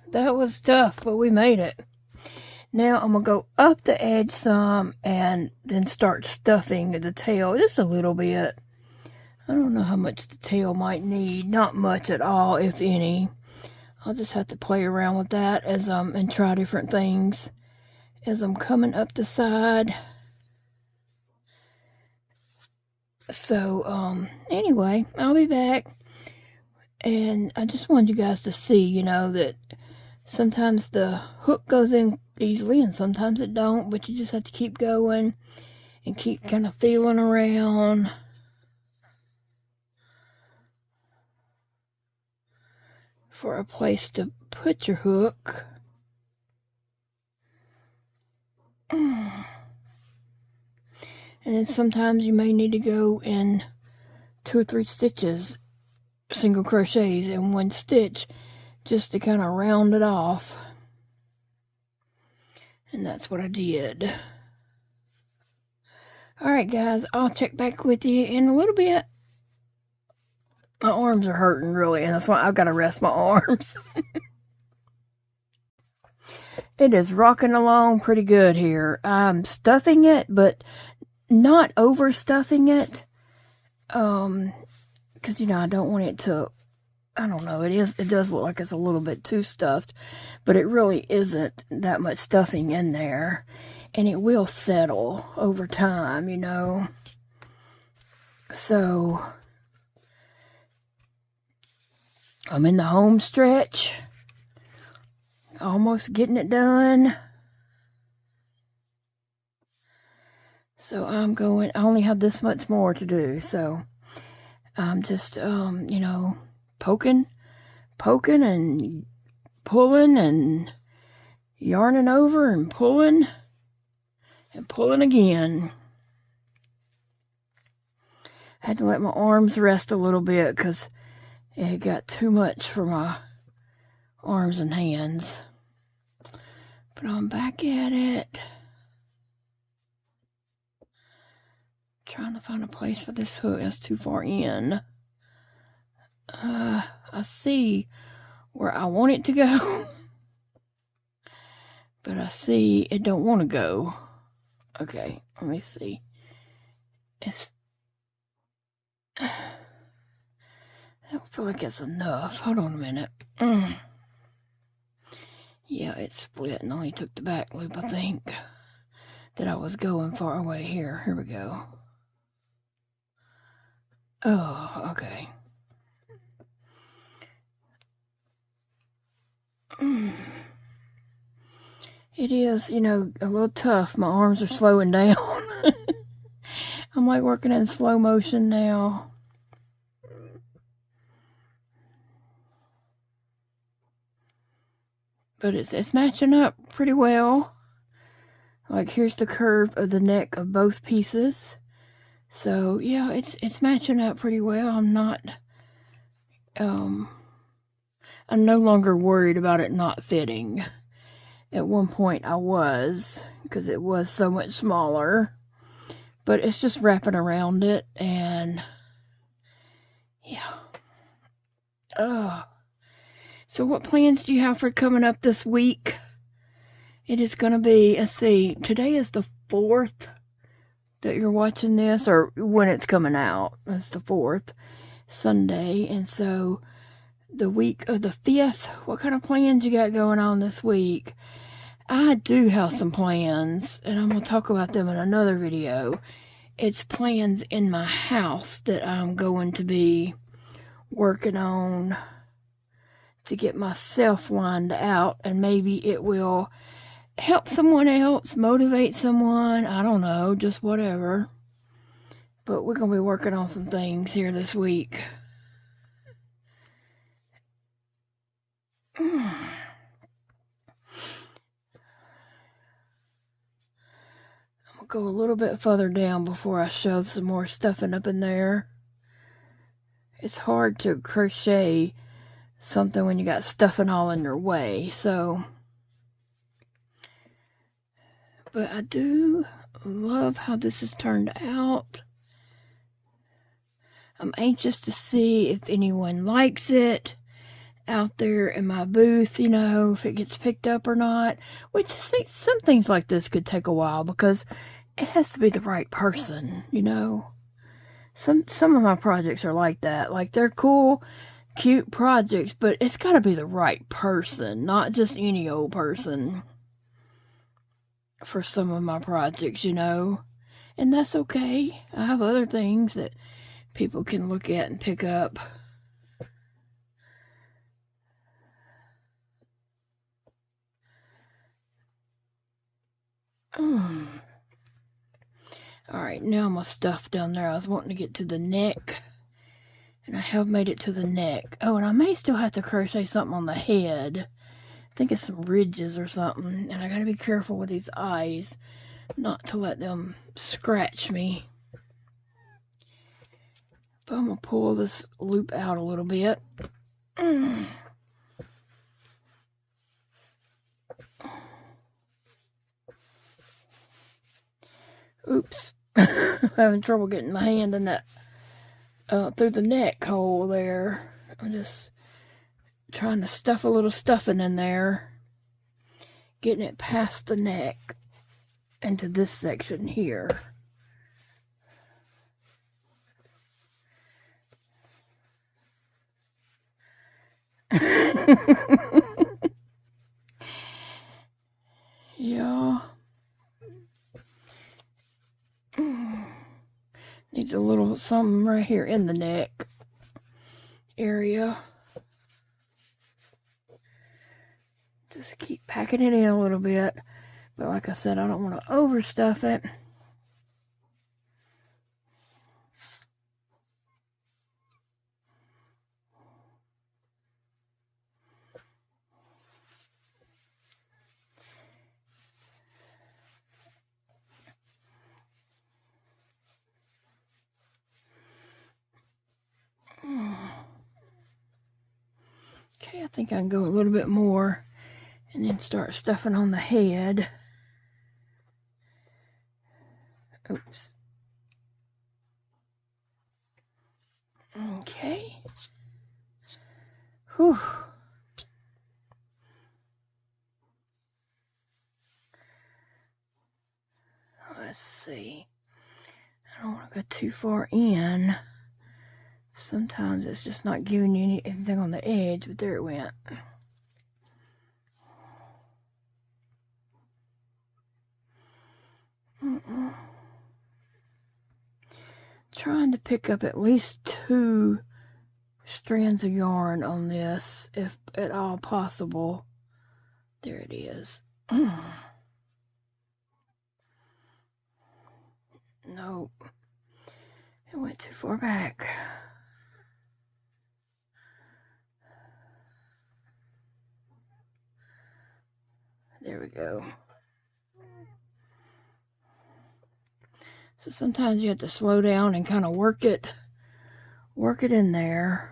that was tough, but we made it. Now I'm going to go up the edge some and then start stuffing the tail just a little bit. I don't know how much the tail might need. Not much at all, if any. I'll just have to play around with that as and try different things as I'm coming up the side. So, anyway, I'll be back. And I just wanted you guys to see, you know, that sometimes the hook goes in easily and sometimes it don't, but you just have to keep going and keep kind of feeling around. For a place to put your hook. And then sometimes you may need to go in 2 or 3 stitches, single crochets in 1 stitch, just to kind of round it off. And that's what I did. Alright guys, I'll check back with you in a little bit. My arms are hurting really, and that's why I've got to rest my arms. It is rocking along pretty good here. I'm stuffing it, but not overstuffing it. Because, you know, I don't want it to, I don't know, it does look like it's a little bit too stuffed, but it really isn't that much stuffing in there. And it will settle over time, you know. So I'm in the home stretch, almost getting it done. So I'm going, I only have this much more to do, so I'm just, you know, poking and pulling and yarning over and pulling again. I had to let my arms rest a little bit because it got too much for my arms and hands. But I'm back at it. Trying to find a place for this hook. That's too far in. I see where I want it to go. But I see it don't want to go. Okay, let me see. I don't feel like it's enough. Hold on a minute. Yeah, it's split and only took the back loop, I think, that I was going far away here. Here we go. Oh, okay. It is, you know, a little tough. My arms are slowing down. I'm like working in slow motion now. but it's matching up pretty well. Like, here's the curve of the neck of both pieces. So yeah, it's matching up pretty well. I'm no longer worried about it not fitting. At one point I was, because it was so much smaller. But it's just wrapping around it, and yeah. So what plans do you have for coming up this week? It is going to be, let's see, today is the 4th that you're watching this, or when it's coming out. It's the 4th, Sunday, and so the week of the 5th, what kind of plans you got going on this week? I do have some plans, and I'm going to talk about them in another video. It's plans in my house that I'm going to be working on to get myself lined out, and maybe it will help someone else, motivate someone, I don't know, just whatever. But we're going to be working on some things here this week. I'm going to go a little bit further down before I shove some more stuffing up in there. It's hard to crochet something when you got stuffing all in your way, so... But I do love how this has turned out. I'm anxious to see if anyone likes it out there in my booth, you know, if it gets picked up or not. Which, some things like this could take a while because it has to be the right person, you know. Some of my projects are like that. Like, they're cool, cute projects, but it's got to be the right person, not just any old person. For some of my projects, you know, and that's okay. I have other things that people can look at and pick up. Alright, now my stuff down there. I was wanting to get to the neck, and I have made it to the neck. Oh, and I may still have to crochet something on the head. I think it's some ridges or something, and I gotta be careful with these eyes not to let them scratch me. But I'm gonna pull this loop out a little bit. Oops. I'm having trouble getting my hand in that through the neck hole there. I'm just trying to stuff a little stuffing in there, getting it past the neck into this section here. Yeah. Needs a little something right here in the neck area. Just keep packing it in a little bit. But like I said, I don't want to overstuff it. Okay, I think I can go a little bit more and then start stuffing on the head. Oops. Okay. Whew. Let's see. I don't want to go too far in. Sometimes it's just not giving you anything on the edge, but there it went. Trying to pick up at least 2 strands of yarn on this, if at all possible. There it is. Nope. It went too far back. There we go. So sometimes you have to slow down and kind of work it in there.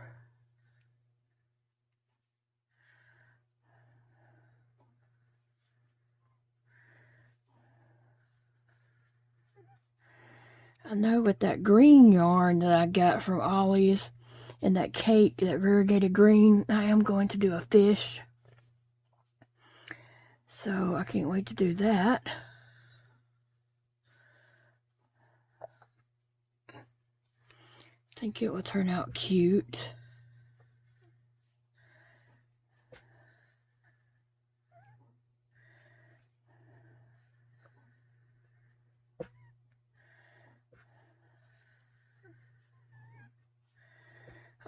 I know with that green yarn that I got from Ollie's and that cake, that variegated green, I am going to do a fish. So I can't wait to do that. I think it will turn out cute.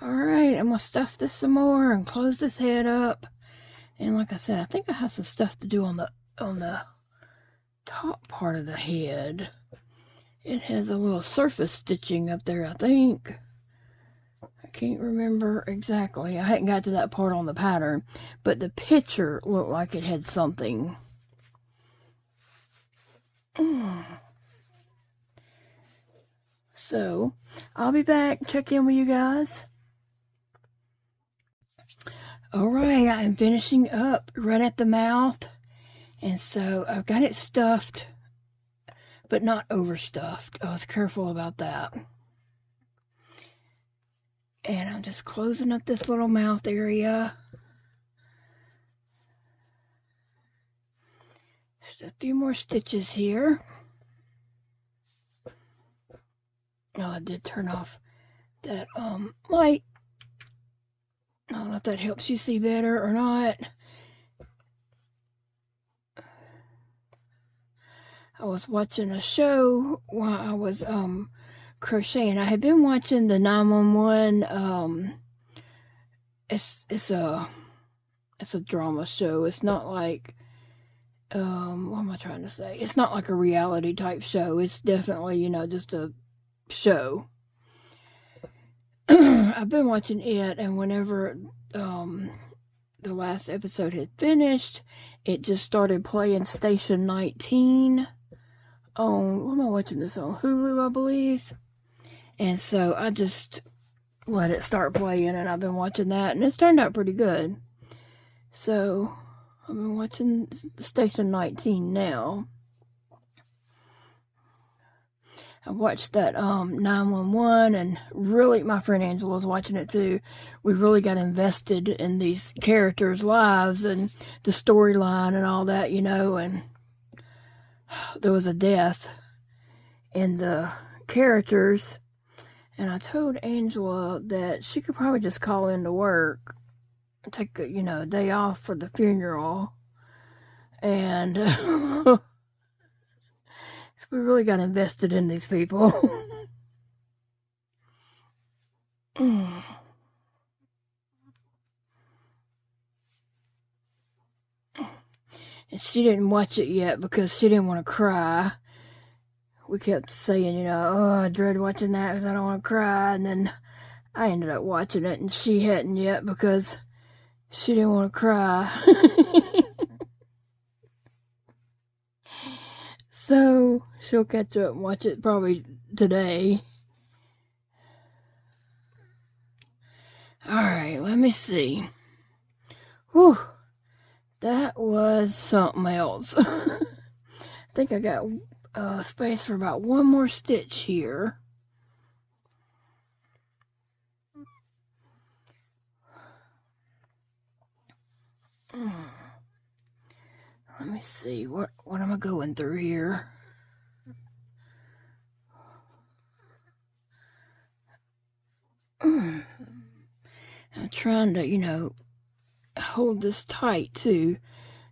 Alright, I'm going to stuff this some more and close this head up. And like I said, I think I have some stuff to do on the top part of the head. It has a little surface stitching up there, I think. I can't remember exactly. I hadn't got to that part on the pattern, but the picture looked like it had something. So, I'll be back, check in with you guys. Alright, I am finishing up right at the mouth. And so I've got it stuffed, but not overstuffed. I was careful about that. And I'm just closing up this little mouth area. There's a few more stitches here. Oh, I did turn off that light. I don't know if that helps you see better or not. I was watching a show while I was crocheting. I had been watching the 911. It's a drama show. It's not like what am I trying to say? It's not like a reality type show. It's definitely, you know, just a show. I've been watching it, and whenever the last episode had finished, it just started playing Station 19 on, what am I watching this on? Hulu, I believe. And so I just let it start playing, and I've been watching that, and it's turned out pretty good. So I've been watching Station 19 now. I watched that 911, and really, my friend Angela was watching it too. We really got invested in these characters' lives and the storyline and all that, you know, and there was a death in the characters, and I told Angela that she could probably just call into work, take a, you know, a day off for the funeral, and we really got invested in these people. And she didn't watch it yet because she didn't want to cry. We kept saying, you know, oh, I dread watching that because I don't want to cry. And then I ended up watching it, and she hadn't yet because she didn't want to cry. So she'll catch up and watch it probably today. Alright, let me see. Whew. That was something else. I think I got space for about one more stitch here. Let me see, what am I going through here? I'm trying to, you know, hold this tight too,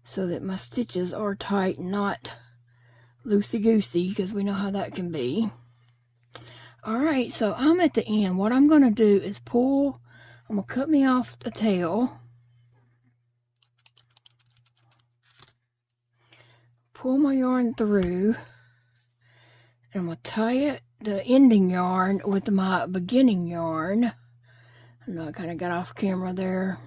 so that my stitches are tight and not loosey-goosey, because we know how that can be. Alright, so I'm at the end. What I'm going to do is pull, I'm going to cut me off the tail. Pull my yarn through, and I'm going to tie it, the ending yarn, with my beginning yarn. I know I kind of got off camera there.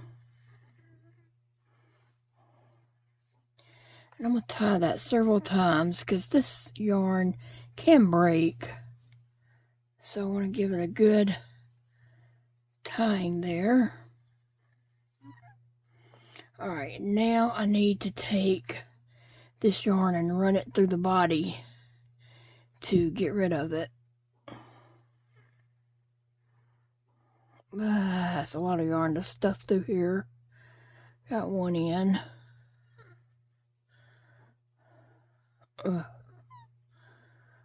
And I'm going to tie that several times because this yarn can break. So I want to give it a good tying there. Alright, now I need to take this yarn and run it through the body to get rid of it. That's a lot of yarn to stuff through here. Got one in.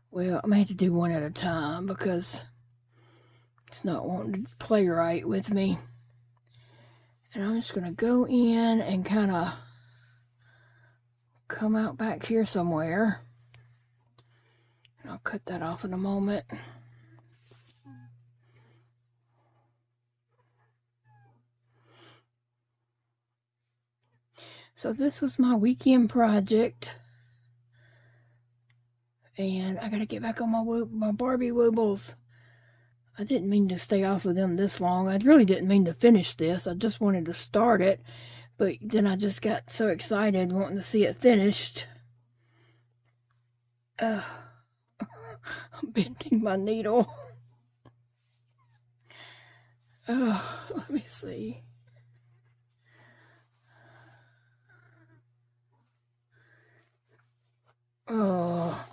Well, I may have to do one at a time because it's not wanting to play right with me. And I'm just going to go in and kind of come out back here somewhere. And I'll cut that off in a moment. So this was my weekend project. And I got to get back on my Barbie woobles. I didn't mean to stay off of them this long. I really didn't mean to finish this. I just wanted to start it. But then I just got so excited wanting to see it finished. I'm bending my needle. Let me see. Oh,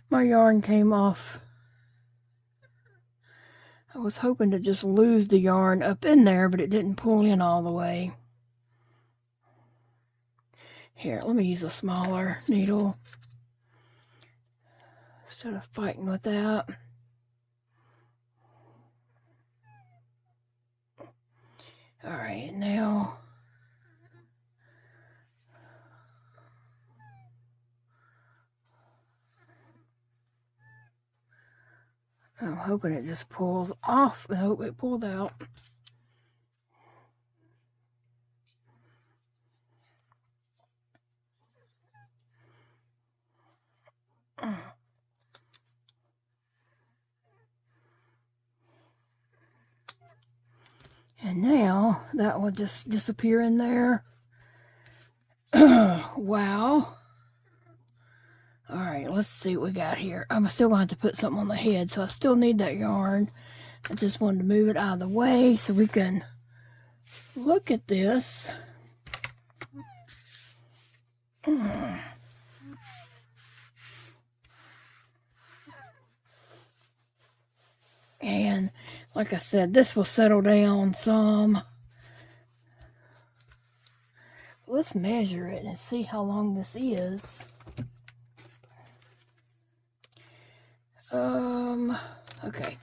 my yarn came off. I was hoping to just lose the yarn up in there, but it didn't pull in all the way. Here, let me use a smaller needle instead of fighting with that. All right, now I'm hoping it just pulls off. I hope it pulled out. And now that will just disappear in there. Wow. All right, let's see what we got here. I'm still going to have to put something on the head, so I still need that yarn. I just wanted to move it out of the way so we can look at this. And like I said, this will settle down some. Let's measure it and see how long this is. Okay.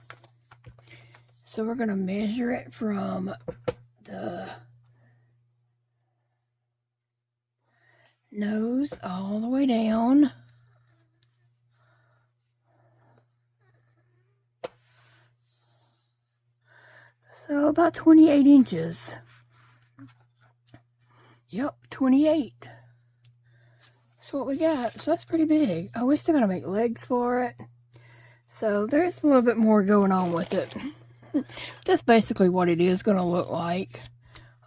So we're going to measure it from the nose all the way down. So about 28 inches. Yep, 28. That's what we got. So that's pretty big. Oh, we still got to make legs for it. So there's a little bit more going on with it. That's basically what it is going to look like.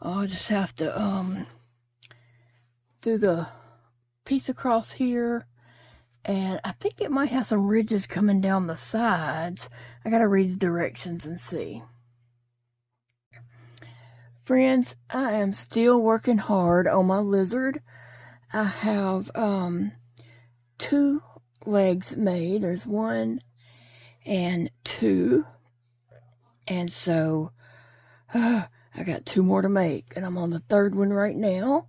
I'll just have to do the piece across here. And I think it might have some ridges coming down the sides. I got to read the directions and see. Friends, I am still working hard on my lizard. I have 2 legs made. There's 1 and 2. And so I got 2 more to make, and I'm on the 3rd one right now.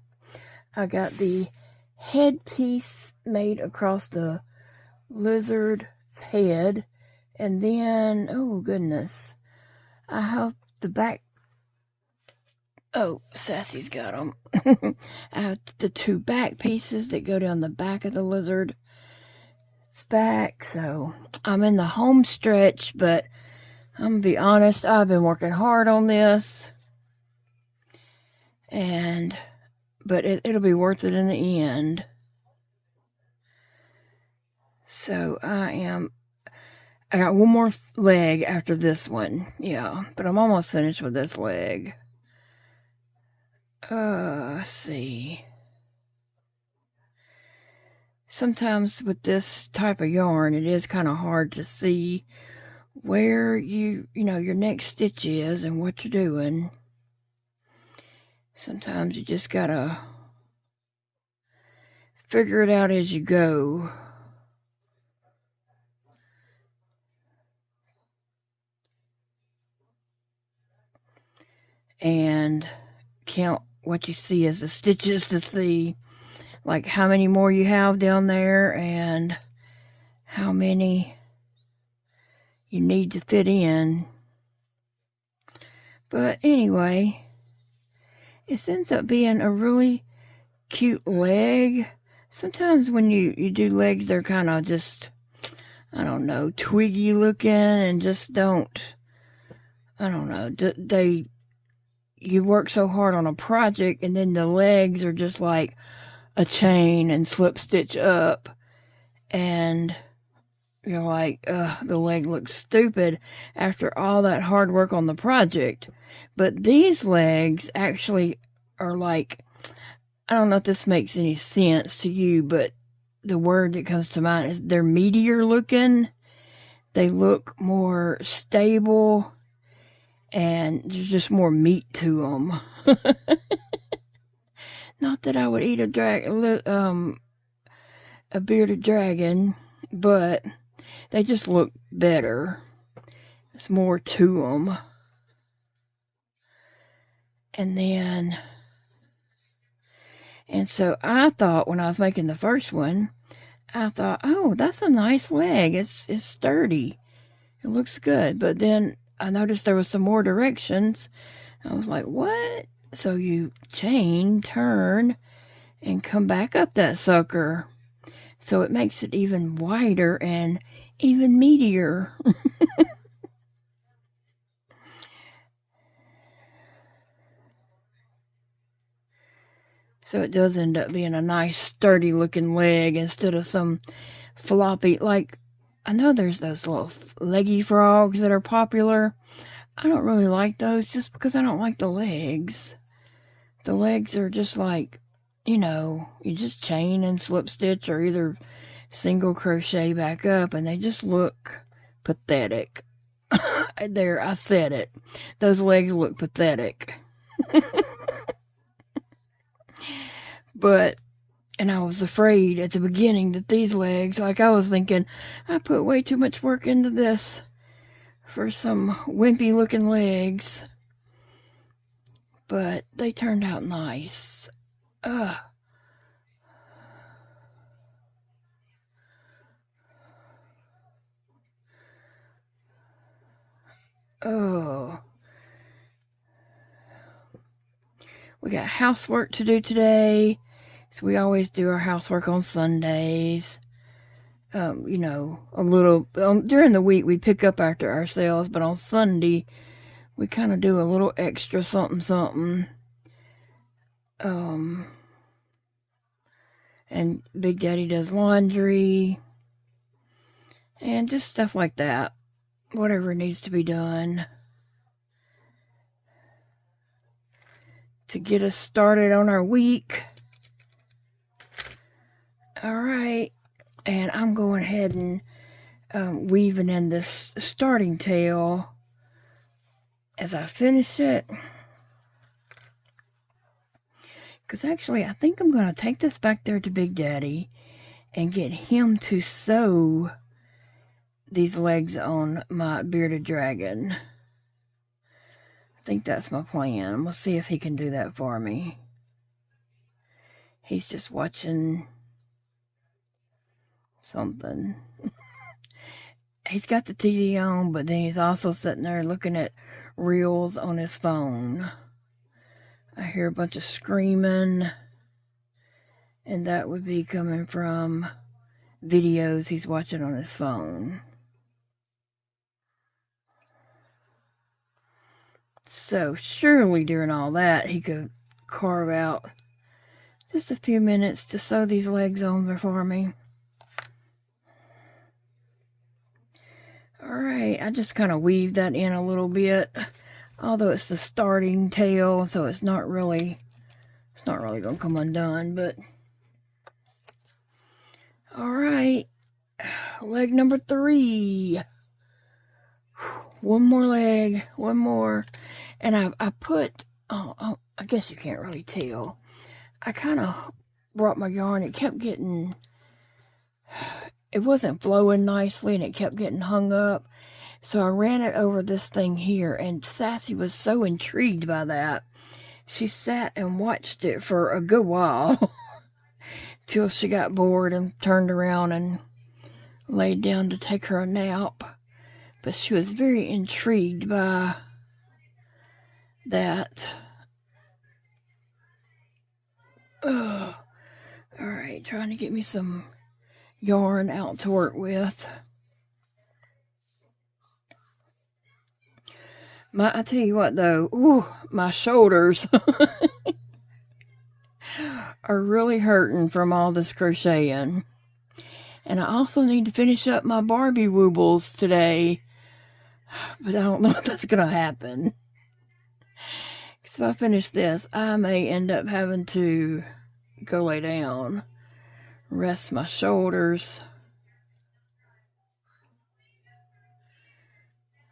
I got the head piece made across the lizard's head, and then, oh goodness, I have the back. Oh, Sassy's got them. I have the 2 back pieces that go down the back of the lizard's back. So I'm in the home stretch, but I'm going to be honest, I've been working hard on this. But it'll be worth it in the end. So I got 1 more leg after this one. Yeah, but I'm almost finished with this leg. Let's see. sometimes with this type of yarn, it is kind of hard to see where you know, your next stitch is and what you're doing. Sometimes you just gotta figure it out as you go. And count what you see as the stitches to see like how many more you have down there and how many you need to fit in. But anyway, it ends up being a really cute leg. Sometimes when you do legs, they're kind of just, I don't know, twiggy looking and just don't, I don't know, you work so hard on a project and then the legs are just like a chain and slip stitch up and you're like, the leg looks stupid after all that hard work on the project. But these legs actually are like, I don't know if this makes any sense to you, but the word that comes to mind is they're meatier looking. They look more stable and there's just more meat to them. Not that I would eat a bearded dragon, but they just look better. There's more to them. And so I thought when I was making the first one, I thought, oh, that's a nice leg. It's sturdy. It looks good. But then I noticed there was some more directions. I was like, what? So you chain, turn, and come back up that sucker. So it makes it even wider and even meatier. So it does end up being a nice sturdy looking leg instead of some floppy, like, I know there's those little leggy frogs that are popular. I don't really like those just because I don't like the legs. The legs are just like, you know, you just chain and slip stitch or either single crochet back up and they just look pathetic. There, I said it. Those legs look pathetic. And I was afraid at the beginning that these legs, like I was thinking, I put way too much work into this for some wimpy looking legs. But they turned out nice. Oh. We got housework to do today. So we always do our housework on Sundays. You know, a little, during the week we pick up after ourselves, but on Sunday we kind of do a little extra something. And Big Daddy does laundry and just stuff like that. Whatever needs to be done to get us started on our week. All right, and I'm going ahead and weaving in this starting tail as I finish it. Because actually, I think I'm going to take this back there to Big Daddy and get him to sew these legs on my bearded dragon. I think that's my plan. We'll see if he can do that for me. He's just watching something. He's got the TV on, but then he's also sitting there looking at reels on his phone. I hear a bunch of screaming, and that would be coming from videos he's watching on his phone. So surely during all that, he could carve out just a few minutes to sew these legs on there for me. Alright, I just kind of weaved that in a little bit. Although it's the starting tail, so it's not really going to come undone, but All right, leg number 3. One more leg, one more. And I put, oh, I guess you can't really tell. I kind of brought my yarn. It kept getting, it wasn't flowing nicely and it kept getting hung up. So I ran it over this thing here, and Sassy was so intrigued by that. She sat and watched it for a good while till she got bored and turned around and laid down to take her a nap. But she was very intrigued by that. Ugh. All right, trying to get me some yarn out to work with. I tell you what though, ooh, my shoulders are really hurting from all this crocheting. And I also need to finish up my Barbie woobles today. But I don't know if that's going to happen. Because if I finish this, I may end up having to go lay down, rest my shoulders.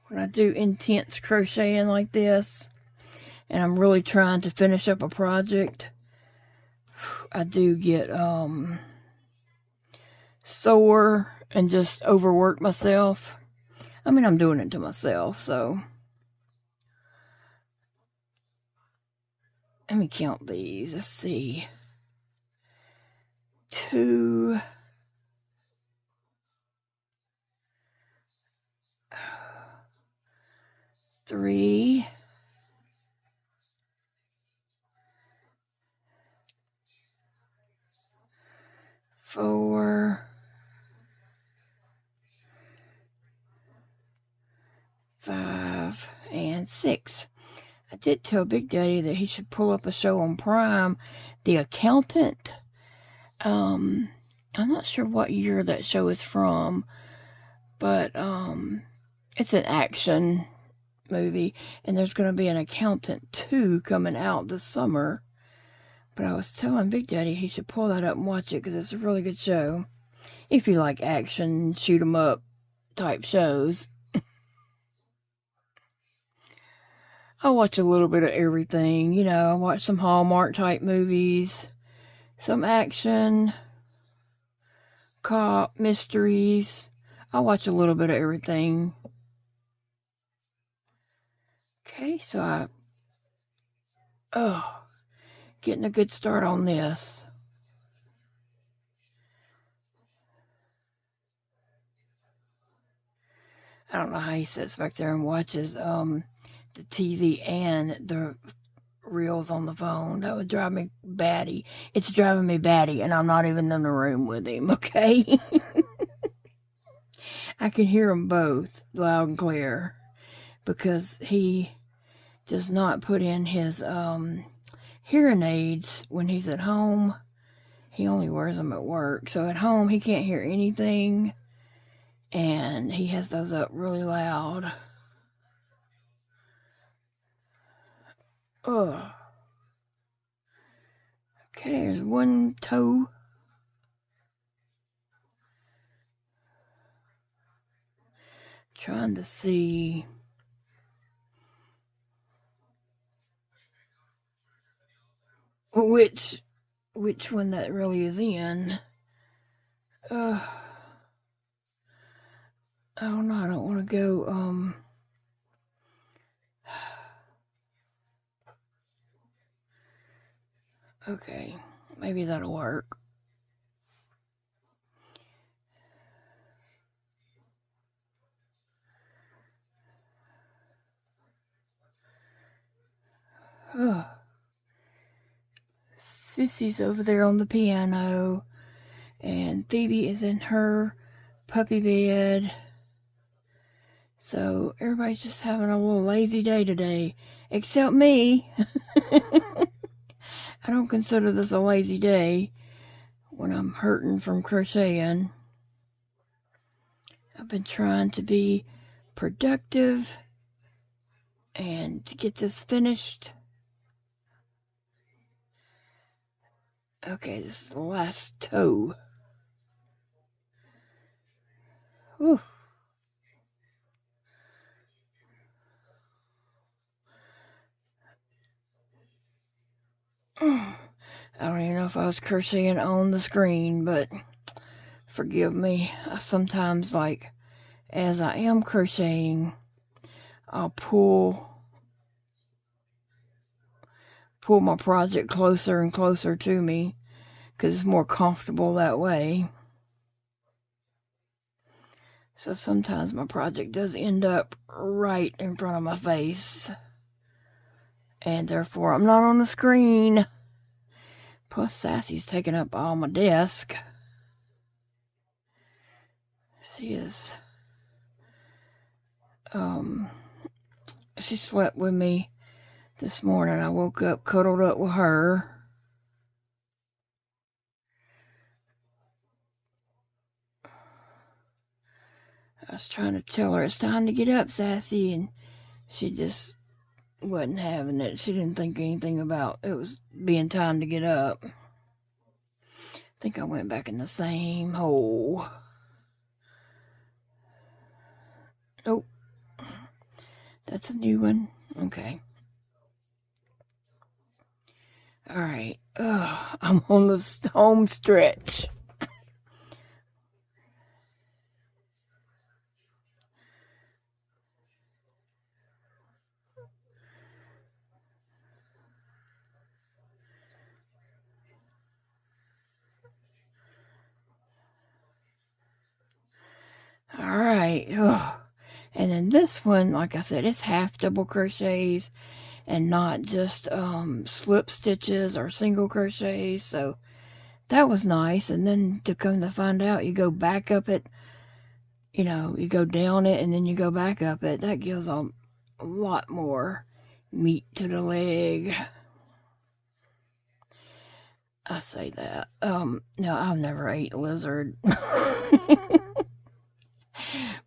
When I do intense crocheting like this, and I'm really trying to finish up a project, I do get sore and just overwork myself. I mean, I'm doing it to myself, so. Let me count these. Let's see. 2, 3, 4, 5, and 6. I did tell Big Daddy that he should pull up a show on Prime, The Accountant. I'm not sure what year that show is from, but it's an action movie, and there's going to be an Accountant 2 coming out this summer. But I was telling Big Daddy he should pull that up and watch it because it's a really good show. If you like action, shoot 'em up type shows. I watch a little bit of everything. You know, I watch some Hallmark type movies, some action, cop, mysteries. I watch a little bit of everything. Okay, so getting a good start on this. I don't know how he sits back there and watches the TV and the reels on the phone. That would drive me batty. It's driving me batty, and I'm not even in the room with him, okay? I can hear them both loud and clear because he does not put in his hearing aids when he's at home. He only wears them at work. So at home, he can't hear anything, and he has those up really loud. Ugh. Okay, there's one toe. Trying to see. Which one that really is in. I don't know, I don't want to go, okay, maybe that'll work. Sissy's over there on the piano, and Phoebe is in her puppy bed. So everybody's just having a little lazy day today, except me. I don't consider this a lazy day when I'm hurting from crocheting. I've been trying to be productive and to get this finished. Okay, this is the last toe. Whew. I don't even know if I was crocheting on the screen, but forgive me. I sometimes, like, as I am crocheting, I'll pull my project closer and closer to me because it's more comfortable that way. So sometimes my project does end up right in front of my face, and therefore I'm not on the screen. Plus Sassy's taking up all my desk. She is. She slept with me this morning. I woke up, cuddled up with her. I was trying to tell her it's time to get up, Sassy, and she just wasn't having it. She didn't think anything about it was being time to get up. I think I went back in the same hole. Nope. That's a new one. Okay. Alright. I'm on the home stretch. Alright. And then this one, like I said, it's half double crochets and not just slip stitches or single crochets. So that was nice. And then to come to find out, you go back up it, you go down it and then you go back up it. That gives a lot more meat to the leg. I say that. No, I've never ate lizard.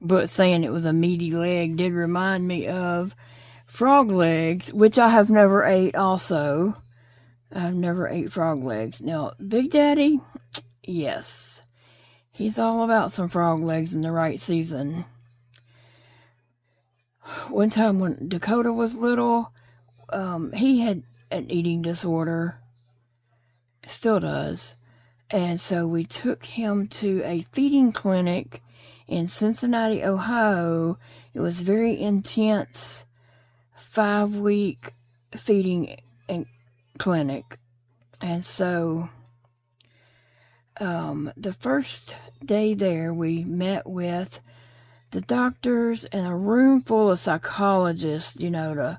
But saying it was a meaty leg did remind me of frog legs, which I have never ate also. I've never ate frog legs. Now, Big Daddy, yes. He's all about some frog legs in the right season. One time when Dakota was little, he had an eating disorder. Still does. And so we took him to a feeding clinic in Cincinnati, Ohio. It was very intense 5-week feeding clinic. And so the first day there, we met with the doctors and a room full of psychologists, to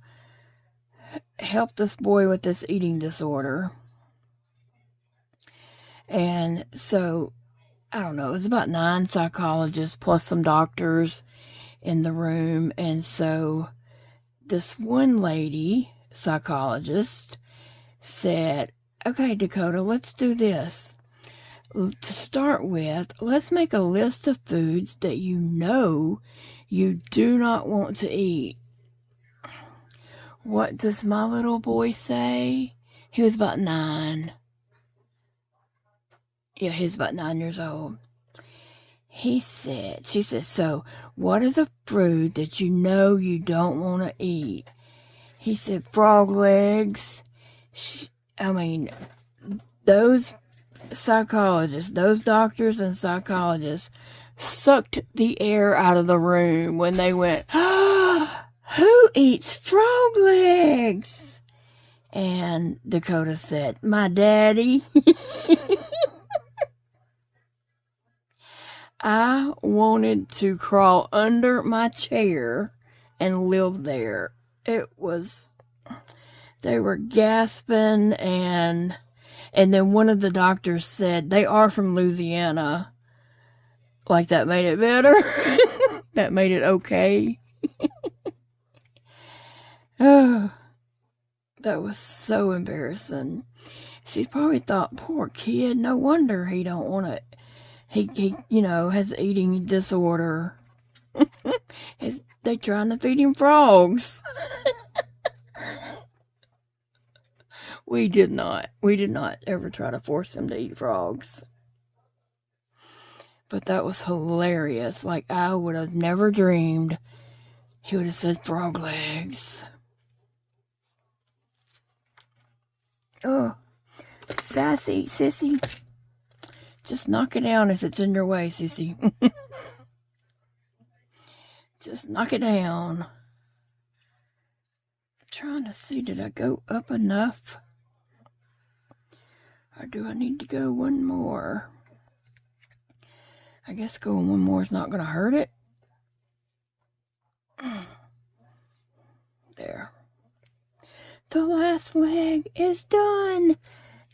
help this boy with this eating disorder. And so, I don't know, it was about 9 psychologists plus some doctors in the room. And so this one lady, psychologist, said, okay, Dakota, let's do this. To start with, let's make a list of foods that you do not want to eat. What does my little boy say? He was about 9. Yeah, he was about 9 years old. She said, so what is a fruit that you don't want to eat? He said, frog legs. Those psychologists, those doctors and psychologists sucked the air out of the room when they went, who eats frog legs? And Dakota said, my daddy. I wanted to crawl under my chair and live there. They were gasping, and then one of the doctors said, they are from Louisiana. Like that made it better. That made it okay. Oh, that was so embarrassing. She probably thought, poor kid, no wonder he don't want to. He has eating disorder. They trying to feed him frogs. We did not ever try to force him to eat frogs. But that was hilarious. Like, I would have never dreamed he would have said frog legs. Oh, sassy, sissy. Just knock it down if it's in your way, sissy. Just knock it down. I'm trying to see, did I go up enough? Or do I need to go one more? I guess going one more is not going to hurt it. There. The last leg is done.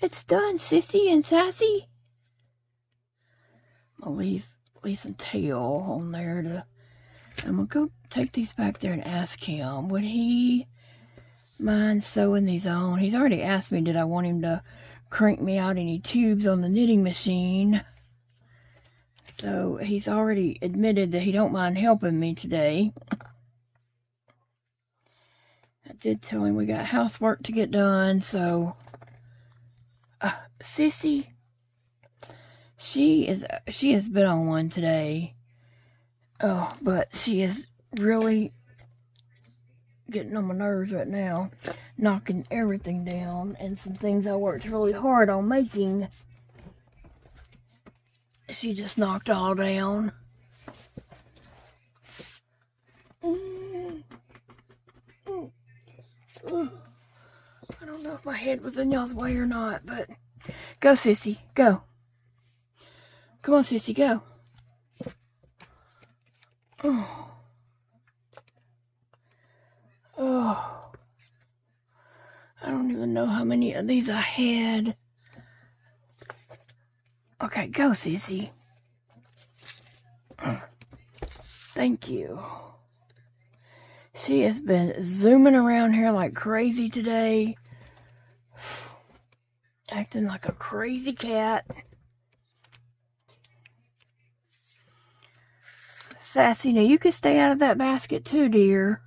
It's done, sissy and sassy. I'll leave some tail on there to... I'm going to go take these back there and ask him. Would he mind sewing these on? He's already asked me, did I want him to crank me out any tubes on the knitting machine. So he's already admitted that he don't mind helping me today. I did tell him we got housework to get done, so... Sissy, she has been on one today. Oh, but she is really getting on my nerves right now, knocking everything down, and some things I worked really hard on making, she just knocked all down. I don't know if my head was in y'all's way or not, but go, sissy, go. Come on, sissy, go. Oh. Oh. I don't even know how many of these I had. Okay, go, sissy. Thank you. She has been zooming around here like crazy today. Acting like a crazy cat. Sassy, now you can stay out of that basket too, dear.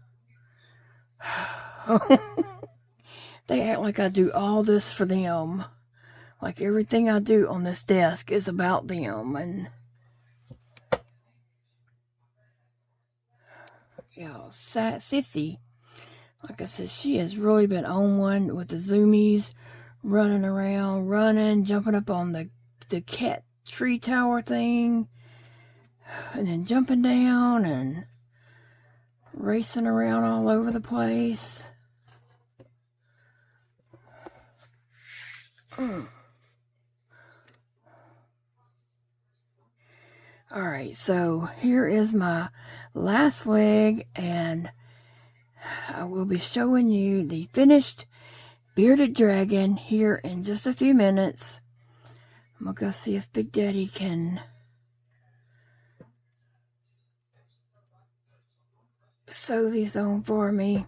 They act like I do all this for them. Like everything I do on this desk is about them. And y'all, sissy, like I said, she has really been on one with the zoomies, running around, jumping up on the cat tree tower thing, and then jumping down and racing around all over the place. Alright, so here is my last leg, and I will be showing you the finished bearded dragon here in just a few minutes. I'm going to go see if Big Daddy can sew these on for me,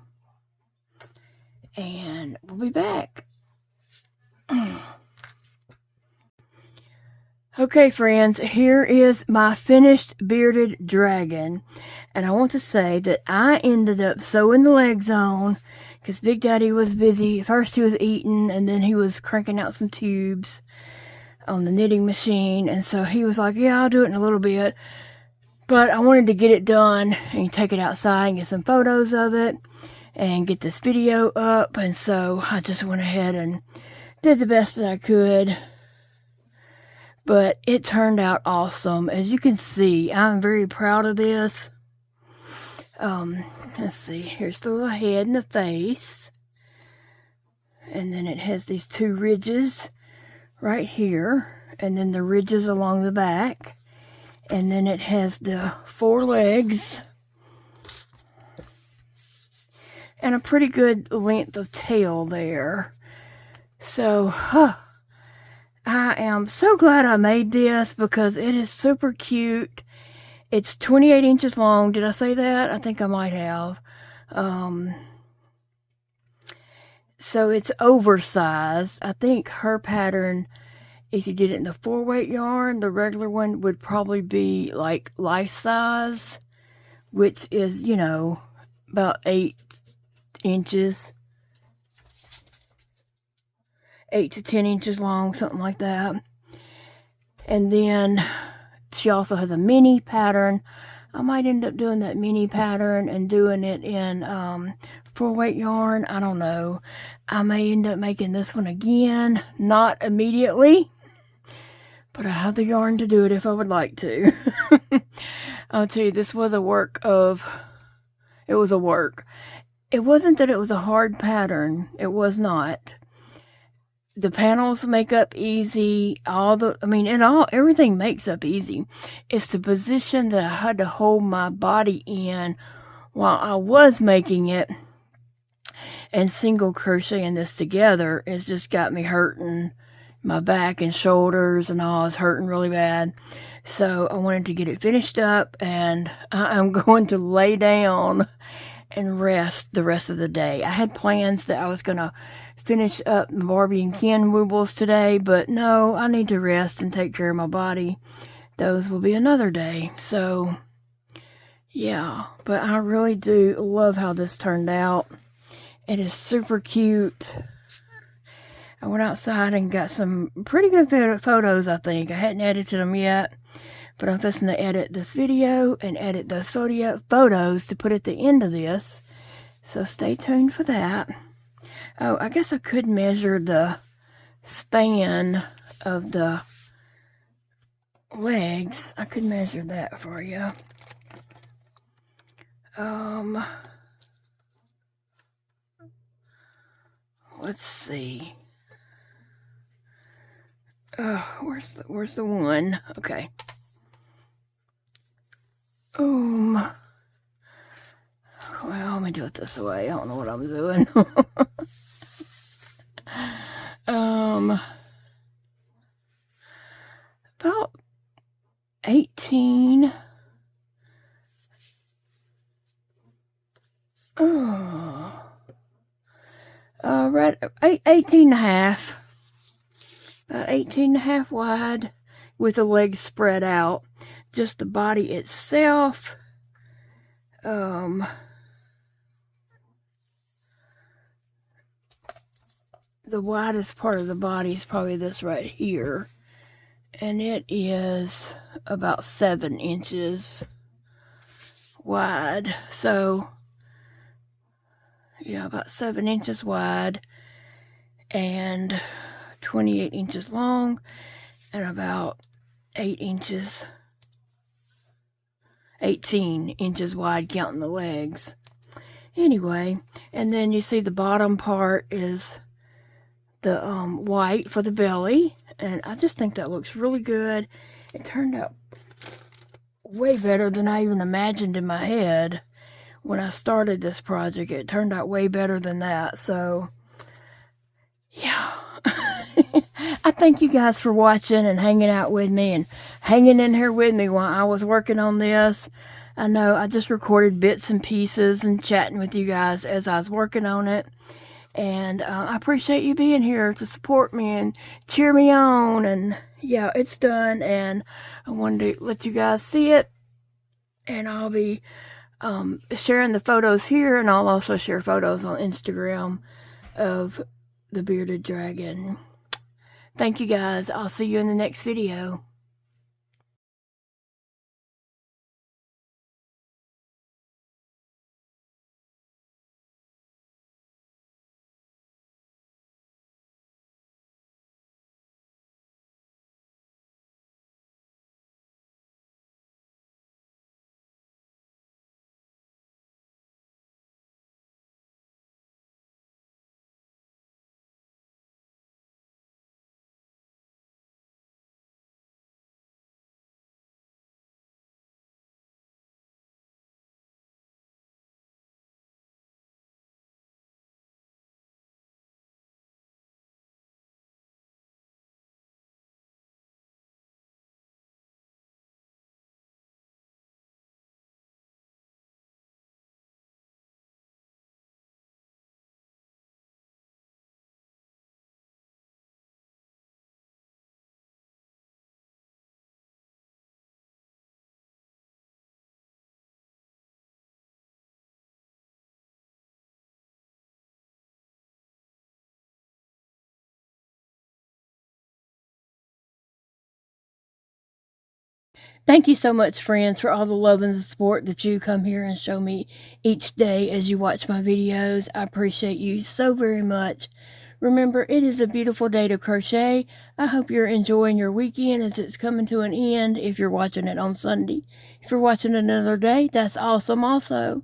and we'll be back. Okay, friends, here is my finished bearded dragon, and I want to say that I ended up sewing the legs on because Big Daddy was busy. First he was eating, and then he was cranking out some tubes on the knitting machine, and so he was like, yeah, I'll do it in a little bit. But I wanted to get it done and take it outside and get some photos of it and get this video up. And so I just went ahead and did the best that I could. But it turned out awesome. As you can see, I'm very proud of this. Let's see. Here's the little head and the face. And then it has these two ridges right here. And then the ridges along the back. And then it has the 4 legs and a pretty good length of tail there. So, I am so glad I made this because it is super cute. It's 28 inches long. Did I say that? I think I might have. So it's oversized. I think her pattern, if you did it in the 4-weight yarn, the regular one would probably be like life size, which is, you know, about 8 inches. 8 to 10 inches long, something like that. And then she also has a mini pattern. I might end up doing that mini pattern and doing it in full weight yarn. I don't know. I may end up making this one again. Not immediately, but I have the yarn to do it if I would like to. I'll tell you, this was a work of... It was a work. It wasn't that it was a hard pattern. It was not. The panels make up easy. Everything makes up easy. It's the position that I had to hold my body in while I was making it, and single crocheting this together has just got me hurting. My back and shoulders and all is hurting really bad. So I wanted to get it finished up, and I'm going to lay down and rest the rest of the day. I had plans that I was going to finish up Barbie and Ken woobles today, but no, I need to rest and take care of my body. Those will be another day. So, yeah, but I really do love how this turned out. It is super cute. I went outside and got some pretty good photos, I think. I hadn't edited them yet, but I'm fixing to edit this video and edit those photos to put at the end of this. So stay tuned for that. Oh, I guess I could measure the span of the legs. I could measure that for you. Let's see. Where's the one? Okay. Well, let me do it this way. I don't know what I'm doing. About 18. Right, 18 and a half. About 18 and a half wide with the legs spread out. Just the body itself. The widest part of the body is probably this right here. And it is about 7 inches wide. So, yeah, about 7 inches wide and 28 inches long and about 18 inches wide counting the legs. Anyway, and then you see the bottom part is the white for the belly, and I just think that looks really good. It turned out way better than I even imagined in my head when I started this project. It turned out way better than that. So yeah. I thank you guys for watching and hanging out with me and hanging in here with me while I was working on this. I know I just recorded bits and pieces and chatting with you guys as I was working on it. And I appreciate you being here to support me and cheer me on. And yeah, it's done. And I wanted to let you guys see it. And I'll be sharing the photos here. And I'll also share photos on Instagram of the bearded dragon. Thank you guys. I'll see you in the next video. Thank you so much, friends, for all the love and the support that you come here and show me each day as you watch my videos. I appreciate you so very much. Remember, it is a beautiful day to crochet. I hope you're enjoying your weekend as it's coming to an end if you're watching it on Sunday. If you're watching another day, that's awesome also.